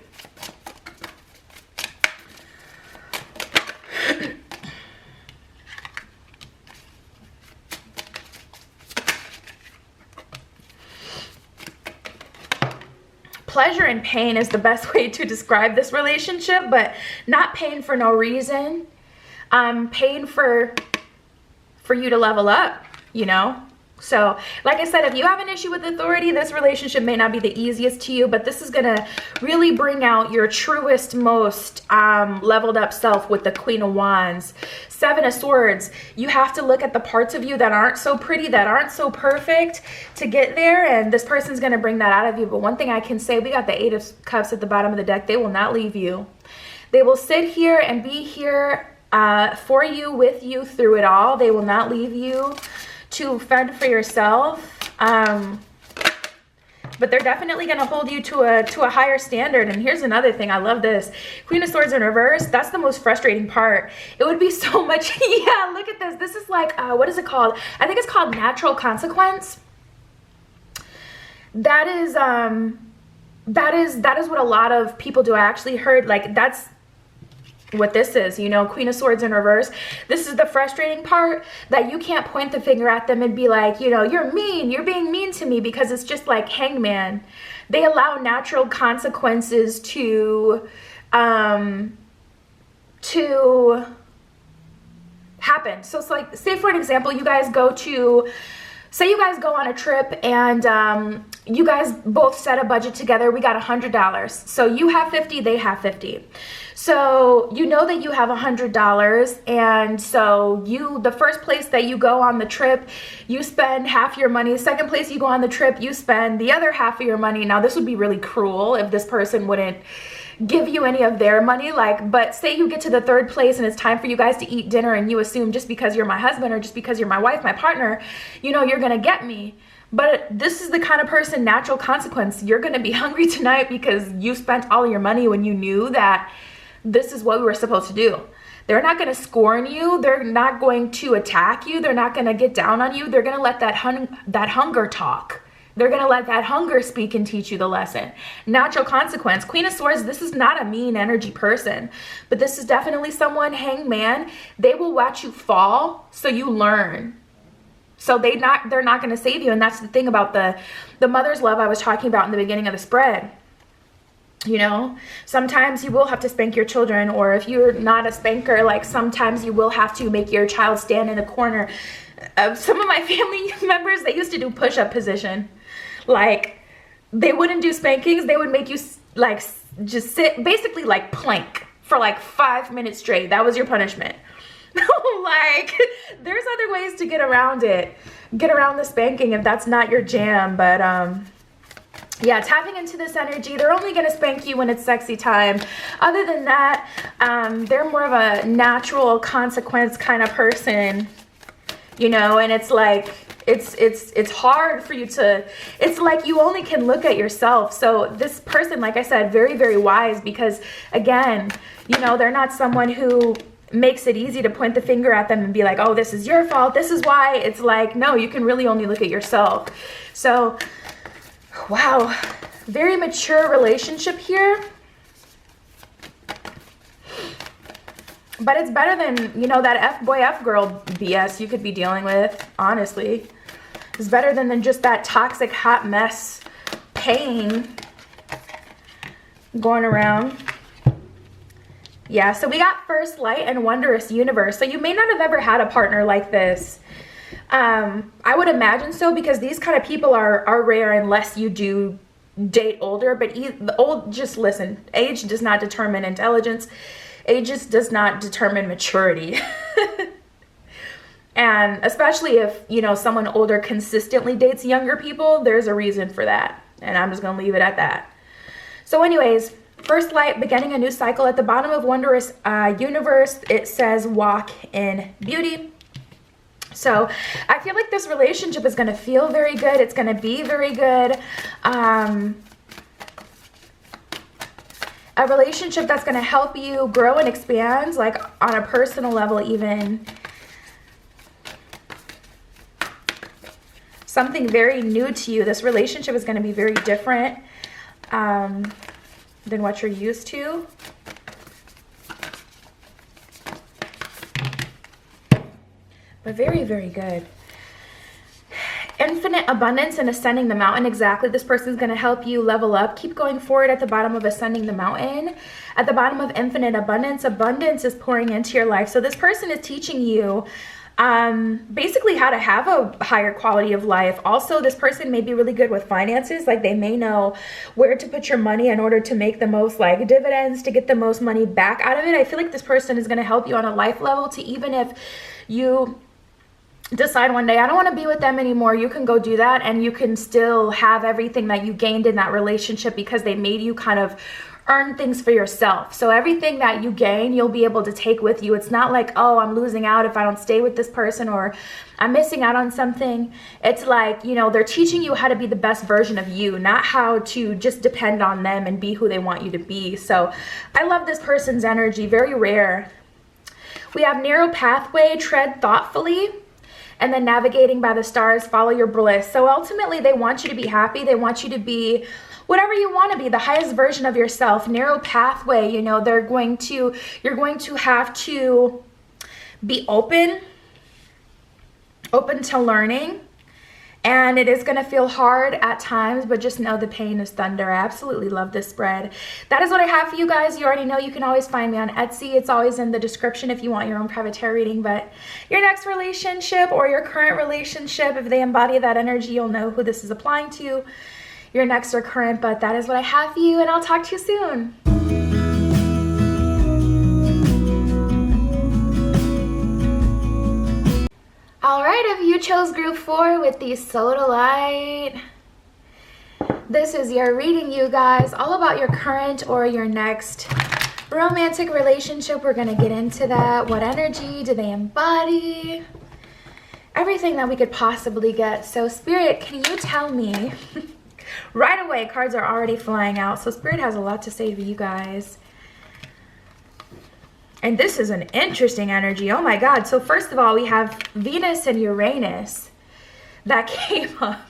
Pleasure and pain is the best way to describe this relationship, but not pain for no reason. Pain for you to level up, you know? So, like I said, if you have an issue with authority, this relationship may not be the easiest to you, but this is going to really bring out your truest, most leveled up self with the Queen of Wands. Seven of Swords. You have to look at the parts of you that aren't so pretty, that aren't so perfect to get there, and this person's going to bring that out of you. But one thing I can say, we got the Eight of Cups at the bottom of the deck. They will not leave you. They will sit here and be here for you, with you through it all. They will not leave you to fend for yourself, but they're definitely going to hold you to a higher standard. And here's another thing, I love this. Queen of Swords in reverse, that's the most frustrating part. It would be so much, yeah, look at this. This is like, what is it called? I think it's called natural consequence. That is what a lot of people do. I actually heard, like, that's what this is, you know, Queen of Swords in reverse. This is the frustrating part, that you can't point the finger at them and be like, you know, you're mean, you're being mean to me, because it's just like Hangman. They allow natural consequences to happen. So it's like, say for an example, you guys go on a trip and you guys both set a budget together. We got $100. So you have 50, they have 50. So you know that you have $100, and so the first place that you go on the trip, you spend half your money. Second place you go on the trip, you spend the other half of your money. Now this would be really cruel if this person wouldn't give you any of their money, like, but say you get to the third place and it's time for you guys to eat dinner, and you assume just because you're my husband or just because you're my wife, my partner, you know, you're gonna get me. But this is the kind of person, natural consequence. You're gonna be hungry tonight because you spent all of your money when you knew that this is what we were supposed to do. They're not going to scorn you. They're not going to attack you. They're not going to get down on you. They're going to let that hunger talk. They're going to let that hunger speak and teach you the lesson. Natural consequence. Queen of Swords, this is not a mean energy person, but this is definitely someone, Hangman. They will watch you fall so you learn. So they're not going to save you. And that's the thing about the mother's love I was talking about in the beginning of the spread. You know, sometimes you will have to spank your children, or if you're not a spanker, like sometimes you will have to make your child stand in a corner. Some of my family members, they used to do push-up position. Like, they wouldn't do spankings. They would make you like just sit, basically like plank for like 5 minutes straight. That was your punishment. Like, there's other ways to get around it. Get around the spanking if that's not your jam. But yeah, tapping into this energy, they're only going to spank you when it's sexy time. Other than that, they're more of a natural consequence kind of person, you know, and it's like, it's hard for you to, it's like you only can look at yourself. So this person, like I said, very, very wise, because again, you know, they're not someone who makes it easy to point the finger at them and be like, oh, this is your fault, this is why. It's like, no, you can really only look at yourself. So, wow, very mature relationship here. But it's better than, you know, that F-boy, F-girl BS you could be dealing with, honestly. It's better than just that toxic hot mess pain going around. Yeah, so we got first light and wondrous universe. So you may not have ever had a partner like this. I would imagine so, because these kind of people are rare unless you do date older. But just listen, age does not determine intelligence. Age just does not determine maturity. And especially if, you know, someone older consistently dates younger people, there's a reason for that. And I'm just going to leave it at that. So anyways, first light, beginning a new cycle. At the bottom of wondrous universe, it says walk in beauty. So I feel like this relationship is going to feel very good. It's going to be very good. A relationship that's going to help you grow and expand, like on a personal level even. Something very new to you. This relationship is going to be very different than what you're used to. But very, very good. Infinite abundance and ascending the mountain. Exactly. This person is going to help you level up. Keep going forward at the bottom of ascending the mountain. At the bottom of infinite abundance, abundance is pouring into your life. So this person is teaching you basically how to have a higher quality of life. Also, this person may be really good with finances. Like they may know where to put your money in order to make the most like dividends, to get the most money back out of it. I feel like this person is going to help you on a life level to, even if you decide one day, I don't want to be with them anymore, you can go do that and you can still have everything that you gained in that relationship because they made you kind of earn things for yourself. So everything that you gain, you'll be able to take with you. It's not like, oh, I'm losing out if I don't stay with this person, or I'm missing out on something. It's like, you know, they're teaching you how to be the best version of you, not how to just depend on them and be who they want you to be. So I love this person's energy, very rare. We have narrow pathway, tread thoughtfully. And then navigating by the stars, follow your bliss. So ultimately, they want you to be happy. They want you to be whatever you want to be, the highest version of yourself. Narrow pathway, you know, you're going to have to be open to learning. And it is going to feel hard at times, but just know the pain is thunder. I absolutely love this spread. That is what I have for you guys. You already know you can always find me on Etsy. It's always in the description if you want your own private tarot reading. But your next relationship or your current relationship, if they embody that energy, you'll know who this is applying to. Your next or current, but that is what I have for you, and I'll talk to you soon. All right, if you chose group 4 with the sodalite, this is your reading, you guys, all about your current or your next romantic relationship. We're going to get into that. What energy do they embody? Everything that we could possibly get. So Spirit, can you tell me? Right away, cards are already flying out. So Spirit has a lot to say to you guys. And this is an interesting energy. Oh my God. So first of all, we have Venus and Uranus that came up.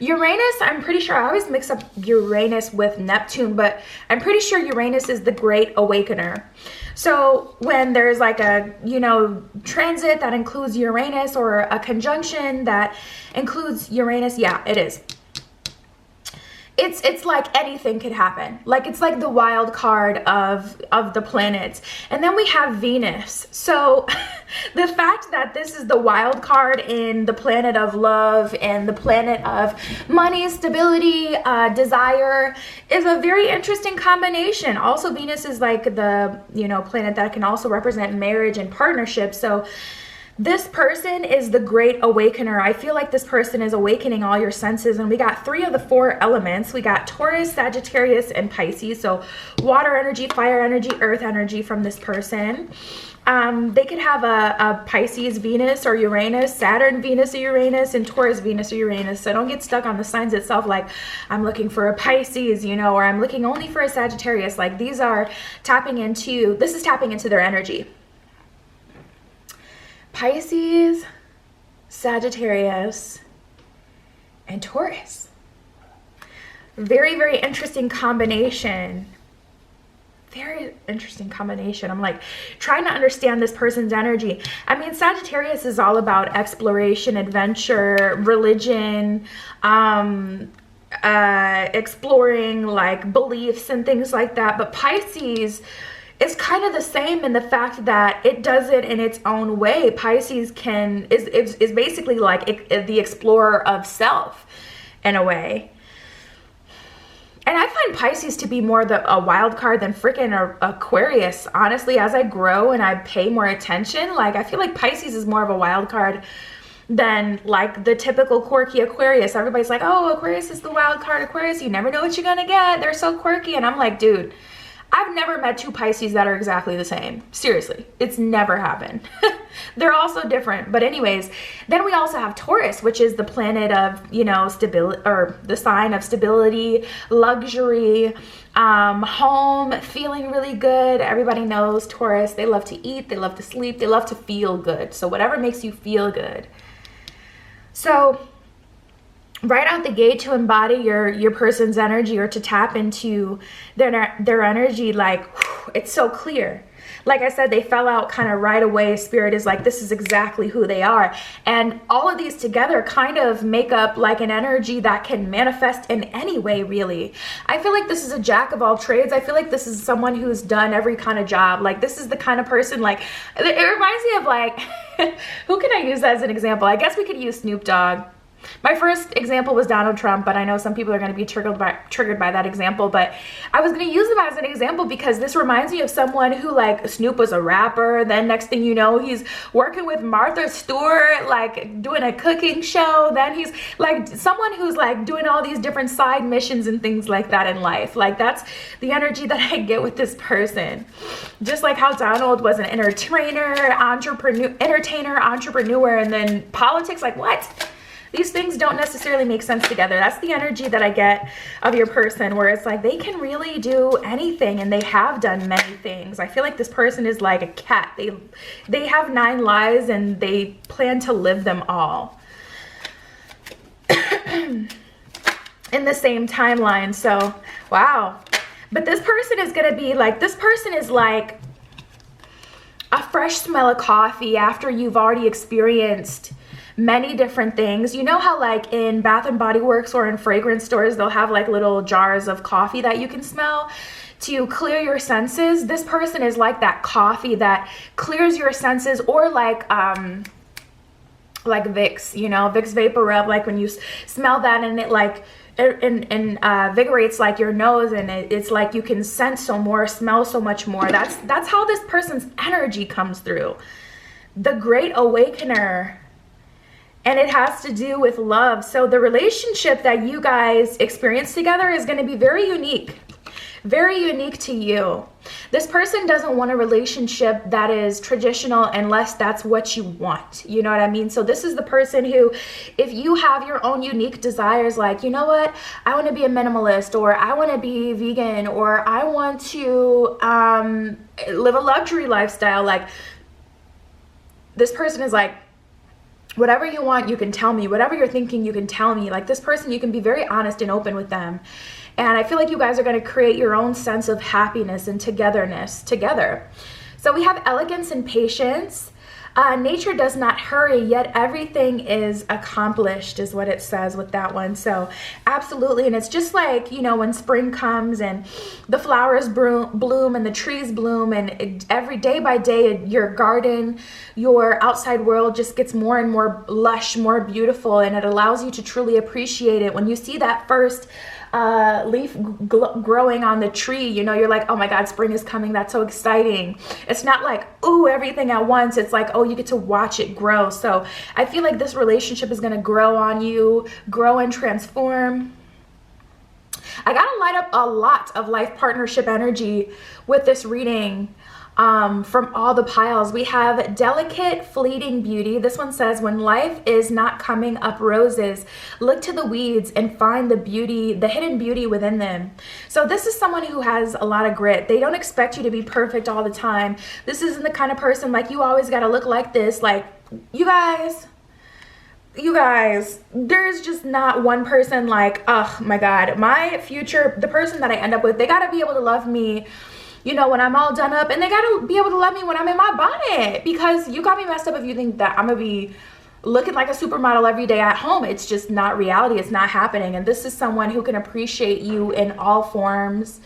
Uranus, I'm pretty sure, I always mix up Uranus with Neptune, but I'm pretty sure Uranus is the great awakener. So when there's like a, you know, transit that includes Uranus, or a conjunction that includes Uranus, yeah, it is. It's like anything could happen. Like it's like the wild card of the planets. And then we have Venus. So the fact that this is the wild card in the planet of love and the planet of money, stability, desire is a very interesting combination. Also, Venus is like the, you know, planet that can also represent marriage and partnership. So this person is the great awakener. I feel like this person is awakening all your senses. And we got 3 of the 4 elements. We got Taurus, Sagittarius, and Pisces. So water energy, fire energy, earth energy from this person. They could have a Pisces Venus or Uranus, Saturn Venus or Uranus, and Taurus Venus or Uranus. So don't get stuck on the signs itself like I'm looking for a Pisces, you know, or I'm looking only for a Sagittarius. Like these are tapping into, this is tapping into their energy. Pisces, Sagittarius, and Taurus. Very, very interesting combination. Very interesting combination. I'm like trying to understand this person's energy. I mean, Sagittarius is all about exploration, adventure, religion, exploring like beliefs and things like that. But Pisces is kind of the same in the fact that it does it in its own way. Pisces is basically like the explorer of self in a way. And I find Pisces to be more a wild card than freaking Aquarius. Honestly, as I grow and I pay more attention, like I feel like Pisces is more of a wild card than like the typical quirky Aquarius. Everybody's like, oh, Aquarius is the wild card. Aquarius, you never know what you're gonna get. They're so quirky. And I'm like, dude, I've never met two Pisces that are exactly the same. Seriously, it's never happened. They're also different. But anyways, then we also have Taurus, which is the planet of, you know, stability, or the sign of stability, luxury, home, feeling really good. Everybody knows Taurus. They love to eat, they love to sleep, they love to feel good. So whatever makes you feel good. So right out the gate, to embody your person's energy or to tap into their energy, like whew, it's so clear. Like I said, they fell out kind of right away. Spirit is like, this is exactly who they are. And all of these together kind of make up like an energy that can manifest in any way, really. I feel like this is a jack of all trades. I feel like this is someone who's done every kind of job. Like this is the kind of person, like, it reminds me of like, who can I use as an example? I guess we could use Snoop Dogg. My first example was Donald Trump, but I know some people are going to be triggered by that example. But I was going to use him as an example because this reminds me of someone who, like, Snoop was a rapper. Then next thing you know, he's working with Martha Stewart, like doing a cooking show. Then he's like someone who's like doing all these different side missions and things like that in life. Like that's the energy that I get with this person. Just like how Donald was an entertainer, entrepreneur, and then politics. Like what? These things don't necessarily make sense together. That's the energy that I get of your person, where it's like they can really do anything and they have done many things. I feel like this person is like a cat. They have 9 lives and they plan to live them all in the same timeline. So, wow. But this person is going to be like, this person is like a fresh smell of coffee after you've already experienced many different things. You know how like in Bath and Body Works or in fragrance stores, they'll have like little jars of coffee that you can smell to clear your senses? This person is like that coffee that clears your senses, or like Vicks, you know, Vicks Vapor Rub, like when you smell that and it like invigorates like your nose, and it's like you can sense so more, smell so much more. That's how this person's energy comes through. The Great Awakener. And it has to do with love. So the relationship that you guys experience together is going to be very unique to you. This person doesn't want a relationship that is traditional unless that's what you want. You know what I mean? So this is the person who, if you have your own unique desires, like, you know what, I want to be a minimalist, or I want to be vegan, or I want to live a luxury lifestyle, like this person is like, whatever you want, you can tell me. Whatever you're thinking, you can tell me. Like this person, you can be very honest and open with them. And I feel like you guys are going to create your own sense of happiness and togetherness together. So we have elegance and patience. Nature does not hurry, yet everything is accomplished, is what it says with that one. So absolutely. And it's just like, you know, when spring comes and the flowers bloom and the trees bloom, and every day by day, your garden, your outside world just gets more and more lush, more beautiful. And it allows you to truly appreciate it. When you see that first leaf growing on the tree, you know, you're like, oh my God, spring is coming. That's so exciting. It's not like, ooh, everything at once. It's like, oh, you get to watch it grow. So I feel like this relationship is going to grow on you, grow and transform. I got to light up a lot of life partnership energy with this reading. From all the piles, we have delicate, fleeting beauty. This one says, when life is not coming up roses, look to the weeds and find the beauty, the hidden beauty within them. So this is someone who has a lot of grit. They don't expect you to be perfect all the time. This isn't the kind of person like, you always got to look like this. Like, you guys, there's just not one person like, oh my God, my future, the person that I end up with, they gotta be able to love me, you know, when I'm all done up, and they gotta be able to love me when I'm in my bonnet, because you got me messed up if you think that I'm gonna be looking like a supermodel every day at home. It's just not reality. It's not happening. And this is someone who can appreciate you in all forms,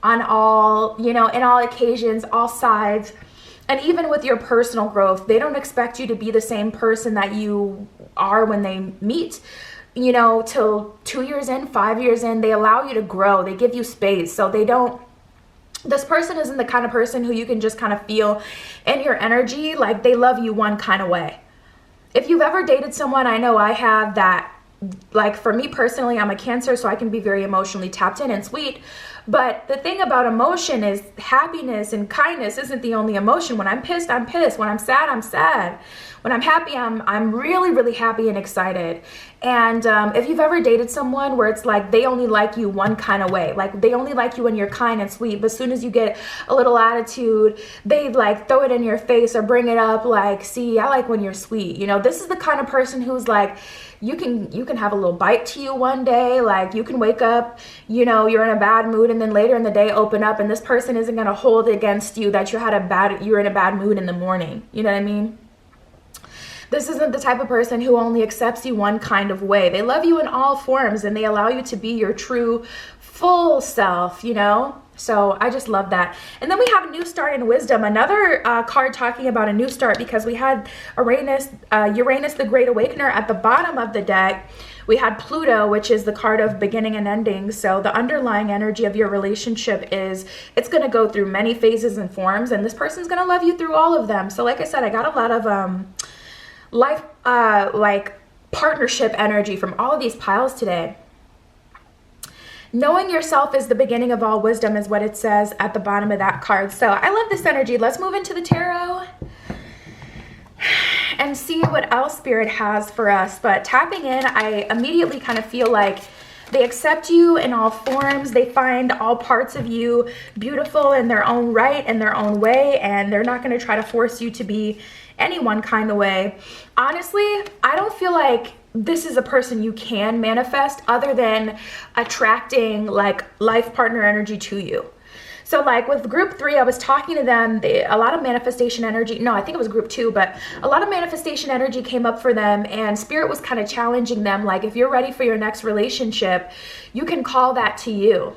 on all, you know, in all occasions, all sides. And even with your personal growth, they don't expect you to be the same person that you are when they meet, you know, till 2 years in, 5 years in. They allow you to grow. They give you space. So they don't, this person isn't the kind of person who you can just kind of feel in your energy. Like, they love you one kind of way. If you've ever dated someone, I know I have, that, like, for me personally, I'm a Cancer, so I can be very emotionally tapped in and sweet. But the thing about emotion is happiness and kindness isn't the only emotion. When I'm pissed, I'm pissed. When I'm sad, I'm sad. When I'm happy, I'm really, really happy and excited. And if you've ever dated someone where it's like they only like you one kind of way, like they only like you when you're kind and sweet, but as soon as you get a little attitude, they like throw it in your face or bring it up like, see, I like when you're sweet. You know, this is the kind of person who's like, you can have a little bite to you one day, like you can wake up, you know, you're in a bad mood, and then later in the day open up, and this person isn't going to hold against you that you're in a bad mood in the morning. You know what I mean? This isn't the type of person who only accepts you one kind of way. They love you in all forms, and they allow you to be your true full self, you know? So I just love that. And then we have a new start in wisdom, another card talking about a new start, because we had Uranus the Great Awakener at the bottom of the deck. We had Pluto, which is the card of beginning and ending. So the underlying energy of your relationship is, it's going to go through many phases and forms, and this person's going to love you through all of them. So like I said, I got a lot of life like partnership energy from all of these piles today. Knowing yourself is the beginning of all wisdom is what it says at the bottom of that card. So I love this energy. Let's move into the tarot and see what else Spirit has for us. But tapping in, I immediately kind of feel like they accept you in all forms. They find all parts of you beautiful in their own right and their own way, and they're not going to try to force you to be any one kind of way. Honestly, I don't feel like this is a person you can manifest other than attracting like life partner energy to you. So like with group 3, I was talking to them, a lot of manifestation energy, no, I think it was group 2, but a lot of manifestation energy came up for them, and Spirit was kind of challenging them, like, if you're ready for your next relationship, you can call that to you.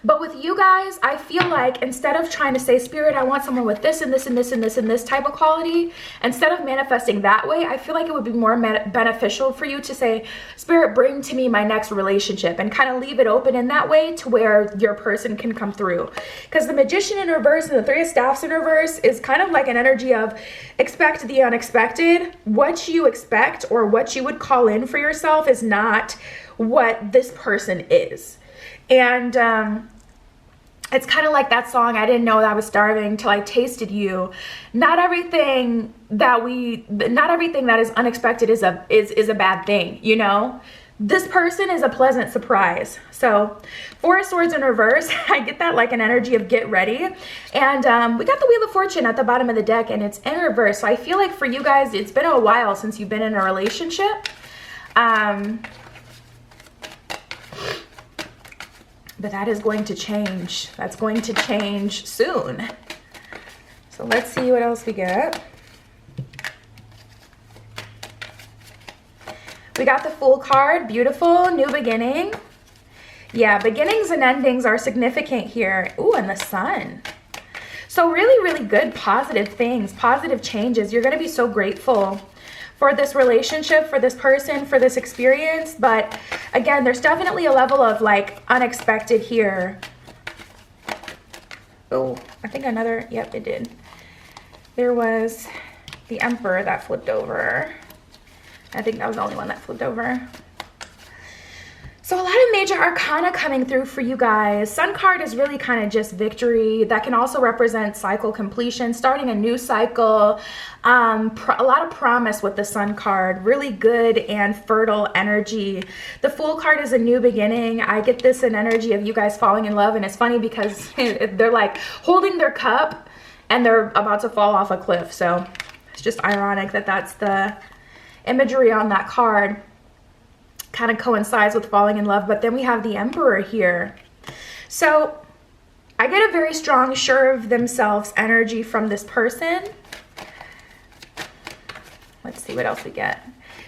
But with you guys, I feel like instead of trying to say, Spirit, I want someone with this and this and this and this and this type of quality, instead of manifesting that way, I feel like it would be more beneficial for you to say, Spirit, bring to me my next relationship, and kind of leave it open in that way to where your person can come through. Because the Magician in reverse and the Three of Staffs in reverse is kind of like an energy of expect the unexpected. What you expect or what you would call in for yourself is not what this person is. And it's kind of like that song, I didn't know that I was starving till I tasted you. Not everything that is unexpected is a bad thing, you know? This person is a pleasant surprise. So Four of Swords in reverse, I get that like an energy of get ready. And we got the Wheel of Fortune at the bottom of the deck, and it's in reverse. So I feel like for you guys, it's been a while since you've been in a relationship. But that is going to change. That's going to change soon. So let's see what else we get. We got the Fool card. Beautiful. New beginning. Yeah, beginnings and endings are significant here. Ooh, and the Sun. So really, really good positive things, positive changes. You're going to be so grateful for this relationship, for this person, for this experience. But again, there's definitely a level of like unexpected here. Oh, I think another, yep, it did. There was the Emperor that flipped over. I think that was the only one that flipped over. So a lot of major arcana coming through for you guys. Sun card is really kind of just victory. That can also represent cycle completion, starting a new cycle. A lot of promise with the Sun card. Really good and fertile energy. The Fool card is a new beginning. I get this in energy of you guys falling in love, and it's funny because they're like holding their cup and they're about to fall off a cliff. So It's just ironic that that's the imagery on that card. Kind of coincides with falling in love. But then we have the Emperor here. So I get a very strong, sure of themselves energy from this person. Let's see what else we get.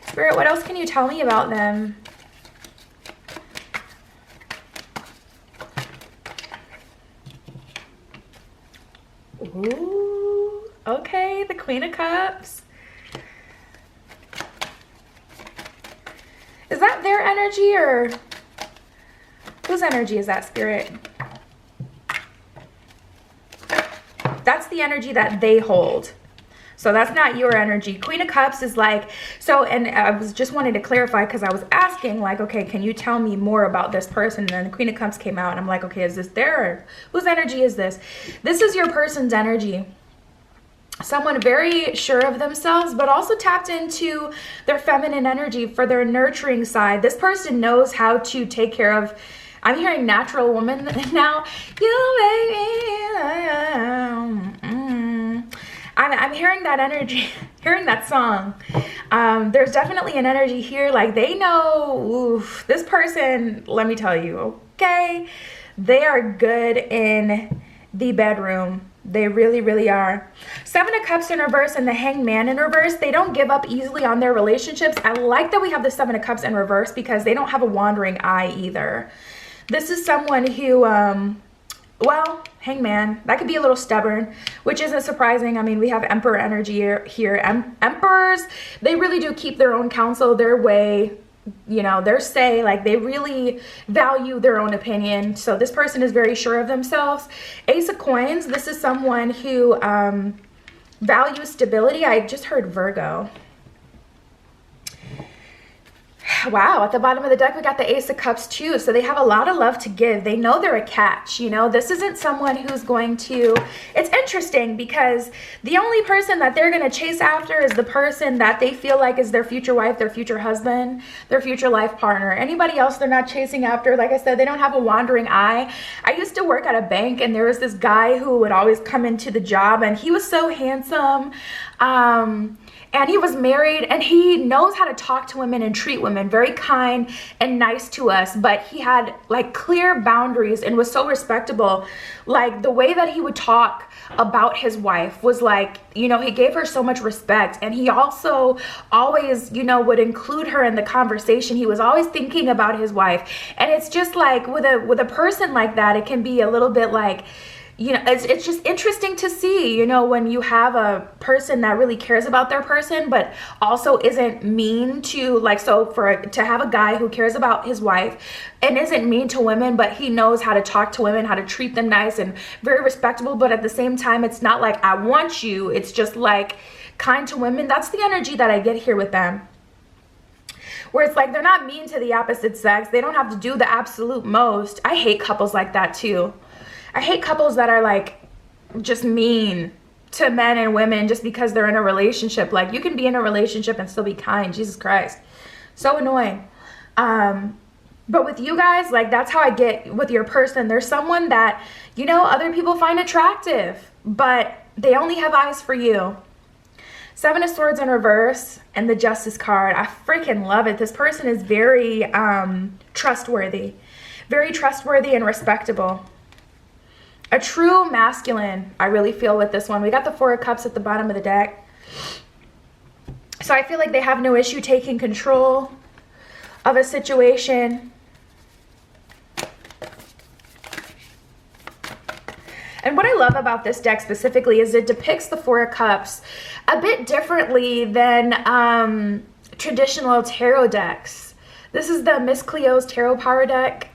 Spirit, what else can you tell me about them? Ooh, okay, the Queen of Cups. Is that their energy or whose energy is that, Spirit? That's the energy that they hold. So that's not your energy. Queen of Cups is like, so, and I was just wanting to clarify because I was asking like, okay, can you tell me more about this person? And then the Queen of Cups came out and I'm like, okay, is this their, whose energy is this? This is your person's energy. Someone very sure of themselves, but also tapped into their feminine energy for their nurturing side. This person knows how to take care of, I'm hearing natural woman now. You make me, I'm hearing that energy, hearing that song. There's definitely an energy here. Like they know, oof, this person, let me tell you, okay, they are good in the bedroom. They really, really are. Seven of Cups in reverse and the Hanged Man in reverse. They don't give up easily on their relationships. I like that we have the Seven of Cups in reverse because they don't have a wandering eye either. This is someone who, well, Hangman, that could be a little stubborn, which isn't surprising. I mean, we have Emperor energy here. Emperors, they really do keep their own counsel, their way, you know, their say. Like they really value their own opinion. So this person is very sure of themselves. Ace of Coins, this is someone who values stability. I just heard Virgo. Wow, at the bottom of the deck, we got the Ace of Cups too. So they have a lot of love to give. They know they're a catch, you know. This isn't someone who's going to, it's interesting because the only person that they're going to chase after is the person that they feel like is their future wife, their future husband, their future life partner. Anybody else they're not chasing after, like I said, they don't have a wandering eye. I used to work at a bank and there was this guy who would always come into the job and he was so handsome. And he was married and he knows how to talk to women and treat women, very kind and nice to us, but he had like clear boundaries and was so respectable. Like the way that he would talk about his wife was like, you know, he gave her so much respect, and he also always, you know, would include her in the conversation. He was always thinking about his wife. And it's just like with a person like that, it can be a little bit like, you know, it's just interesting to see, you know, when you have a person that really cares about their person, but also isn't mean to, like, so to have a guy who cares about his wife and isn't mean to women, but he knows how to talk to women, how to treat them nice and very respectable. But at the same time, it's not like I want you. It's just like kind to women. That's the energy that I get here with them. Where it's like they're not mean to the opposite sex. They don't have to do the absolute most. I hate couples like that too. I hate couples that are like just mean to men and women just because they're in a relationship. Like you can be in a relationship and still be kind. Jesus Christ. So annoying. But with you guys, like that's how I get with your person. There's someone that, you know, other people find attractive, but they only have eyes for you. Seven of Swords in reverse and the Justice card. I freaking love it. This person is very trustworthy. Very trustworthy and respectable. A true masculine, I really feel with this one. We got the Four of Cups at the bottom of the deck. So I feel like they have no issue taking control of a situation. And what I love about this deck specifically is it depicts the Four of Cups a bit differently than traditional tarot decks. This is the Miss Cleo's Tarot Power deck.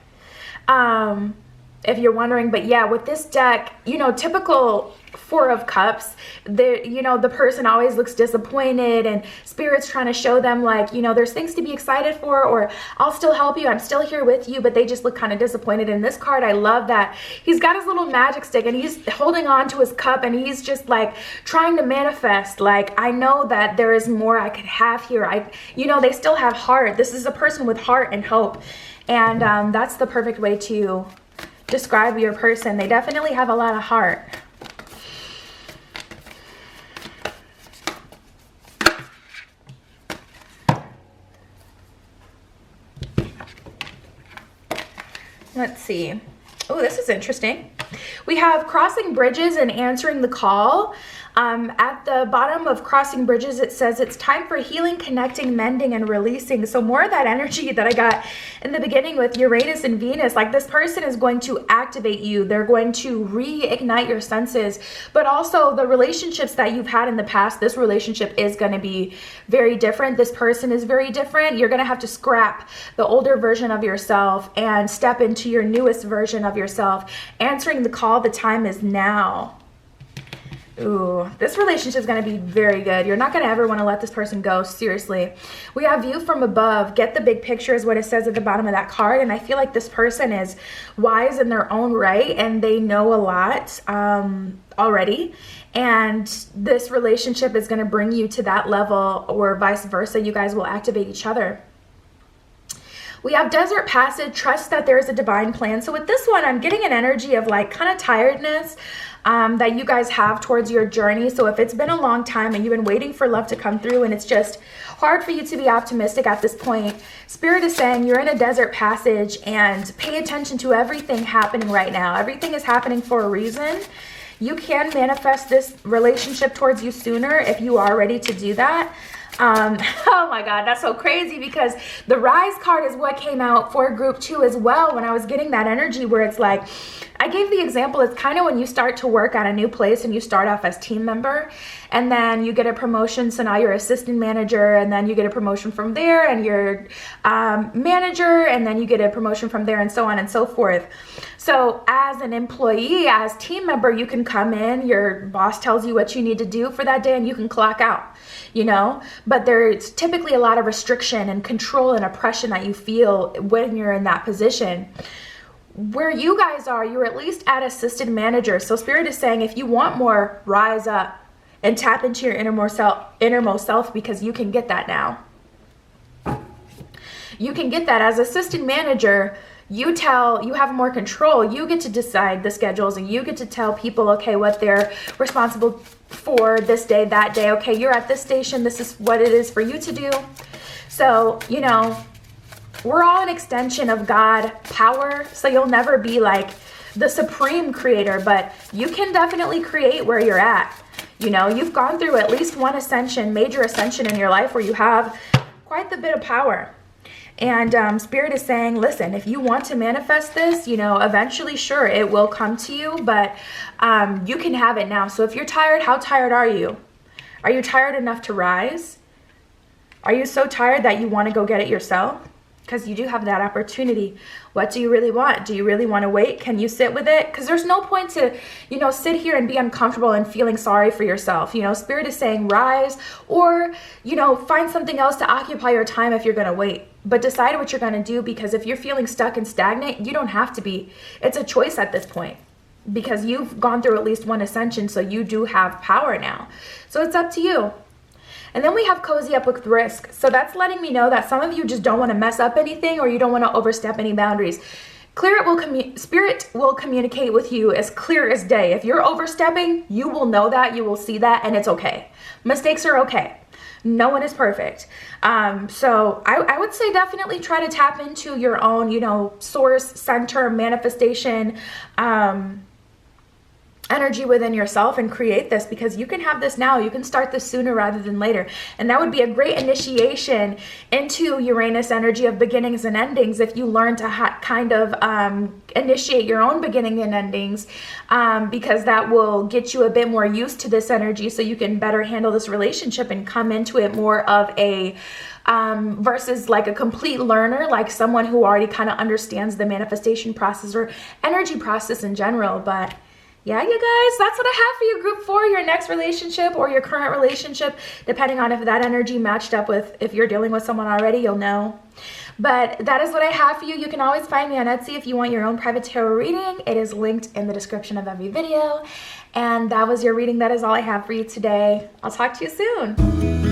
If you're wondering, but yeah, with this deck, you know, typical Four of Cups, you know, the person always looks disappointed and Spirit's trying to show them like, you know, there's things to be excited for, or I'll still help you, I'm still here with you, but they just look kind of disappointed. In this card, I love that he's got his little magic stick and he's holding on to his cup and he's just like trying to manifest, like, I know that there is more I could have here. You know, they still have heart. This is a person with heart and hope, and that's the perfect way to describe your person. They definitely have a lot of heart. Let's see. Oh, this is interesting. We have crossing bridges and answering the call. At the bottom of crossing bridges, it says it's time for healing, connecting, mending, and releasing. So more of that energy that I got in the beginning with Uranus and Venus, like this person is going to activate you. They're going to reignite your senses, but also the relationships that you've had in the past, this relationship is going to be very different. This person is very different. You're going to have to scrap the older version of yourself and step into your newest version of yourself. Answering the call, the time is now. Ooh, this relationship is going to be very good. You're not going to ever want to let this person go. Seriously. We have view from above. Get the big picture is what it says at the bottom of that card. And I feel like this person is wise in their own right, and they know a lot already. And this relationship is going to bring you to that level, or vice versa. You guys will activate each other. We have desert passage, trust that there is a divine plan. So with this one, I'm getting an energy of like kind of tiredness that you guys have towards your journey. So if it's been a long time and you've been waiting for love to come through and it's just hard for you to be optimistic at this point, Spirit is saying you're in a desert passage, and pay attention to everything happening right now. Everything is happening for a reason. You can manifest this relationship towards you sooner if you are ready to do that. Oh my God, that's so crazy, because the Rise card is what came out for group 2 as well when I was getting that energy where it's like, I gave the example, it's kind of when you start to work at a new place and you start off as team member and then you get a promotion, so now you're assistant manager, and then you get a promotion from there and you're manager, and then you get a promotion from there, and so on and so forth. So as an employee, as team member, you can come in, your boss tells you what you need to do for that day, and you can clock out, you know, but there's typically a lot of restriction and control and oppression that you feel when you're in that position. Where you guys are, you're at least at assistant manager. So Spirit is saying if you want more, rise up and tap into your innermost self, because you can get that now. You can get that as assistant manager. You have more control. You get to decide the schedules, and you get to tell people, okay, what they're responsible for this day, that day. Okay, you're at this station. This is what it is for you to do. So, you know, we're all an extension of God power. So you'll never be like the supreme creator, but you can definitely create where you're at. You know, you've gone through at least one ascension, major ascension in your life where you have quite the bit of power. And Spirit is saying, listen, if you want to manifest this, you know, eventually, sure, it will come to you, but you can have it now. So if you're tired, how tired are you? Are you tired enough to rise? Are you so tired that you want to go get it yourself? Because you do have that opportunity. What do you really want? Do you really want to wait? Can you sit with it? Because there's no point to, you know, sit here and be uncomfortable and feeling sorry for yourself. You know, Spirit is saying rise, or, you know, find something else to occupy your time if you're going to wait. But decide what you're going to do, because if you're feeling stuck and stagnant, you don't have to be. It's a choice at this point, because you've gone through at least one ascension, so you do have power now. So it's up to you. And then we have cozy up with risk. So that's letting me know that some of you just don't want to mess up anything, or you don't want to overstep any boundaries. Spirit will communicate with you as clear as day. If you're overstepping, you will know that, you will see that, and it's okay. Mistakes are okay. No one is perfect. So I would say definitely try to tap into your own, you know, source, center, manifestation, energy within yourself, and create this, because you can have this now. You can start this sooner rather than later, and that would be a great initiation into Uranus energy of beginnings and endings if you learn to kind of initiate your own beginning and endings, because that will get you a bit more used to this energy, so you can better handle this relationship and come into it more of a versus like a complete learner, like someone who already kind of understands the manifestation process or energy process in general. But yeah, you guys, that's what I have for you, group 4, your next relationship or your current relationship, depending on if that energy matched up with, if you're dealing with someone already, you'll know. But that is what I have for you. You can always find me on Etsy if you want your own private tarot reading. It is linked in the description of every video. And that was your reading. That is all I have for you today. I'll talk to you soon.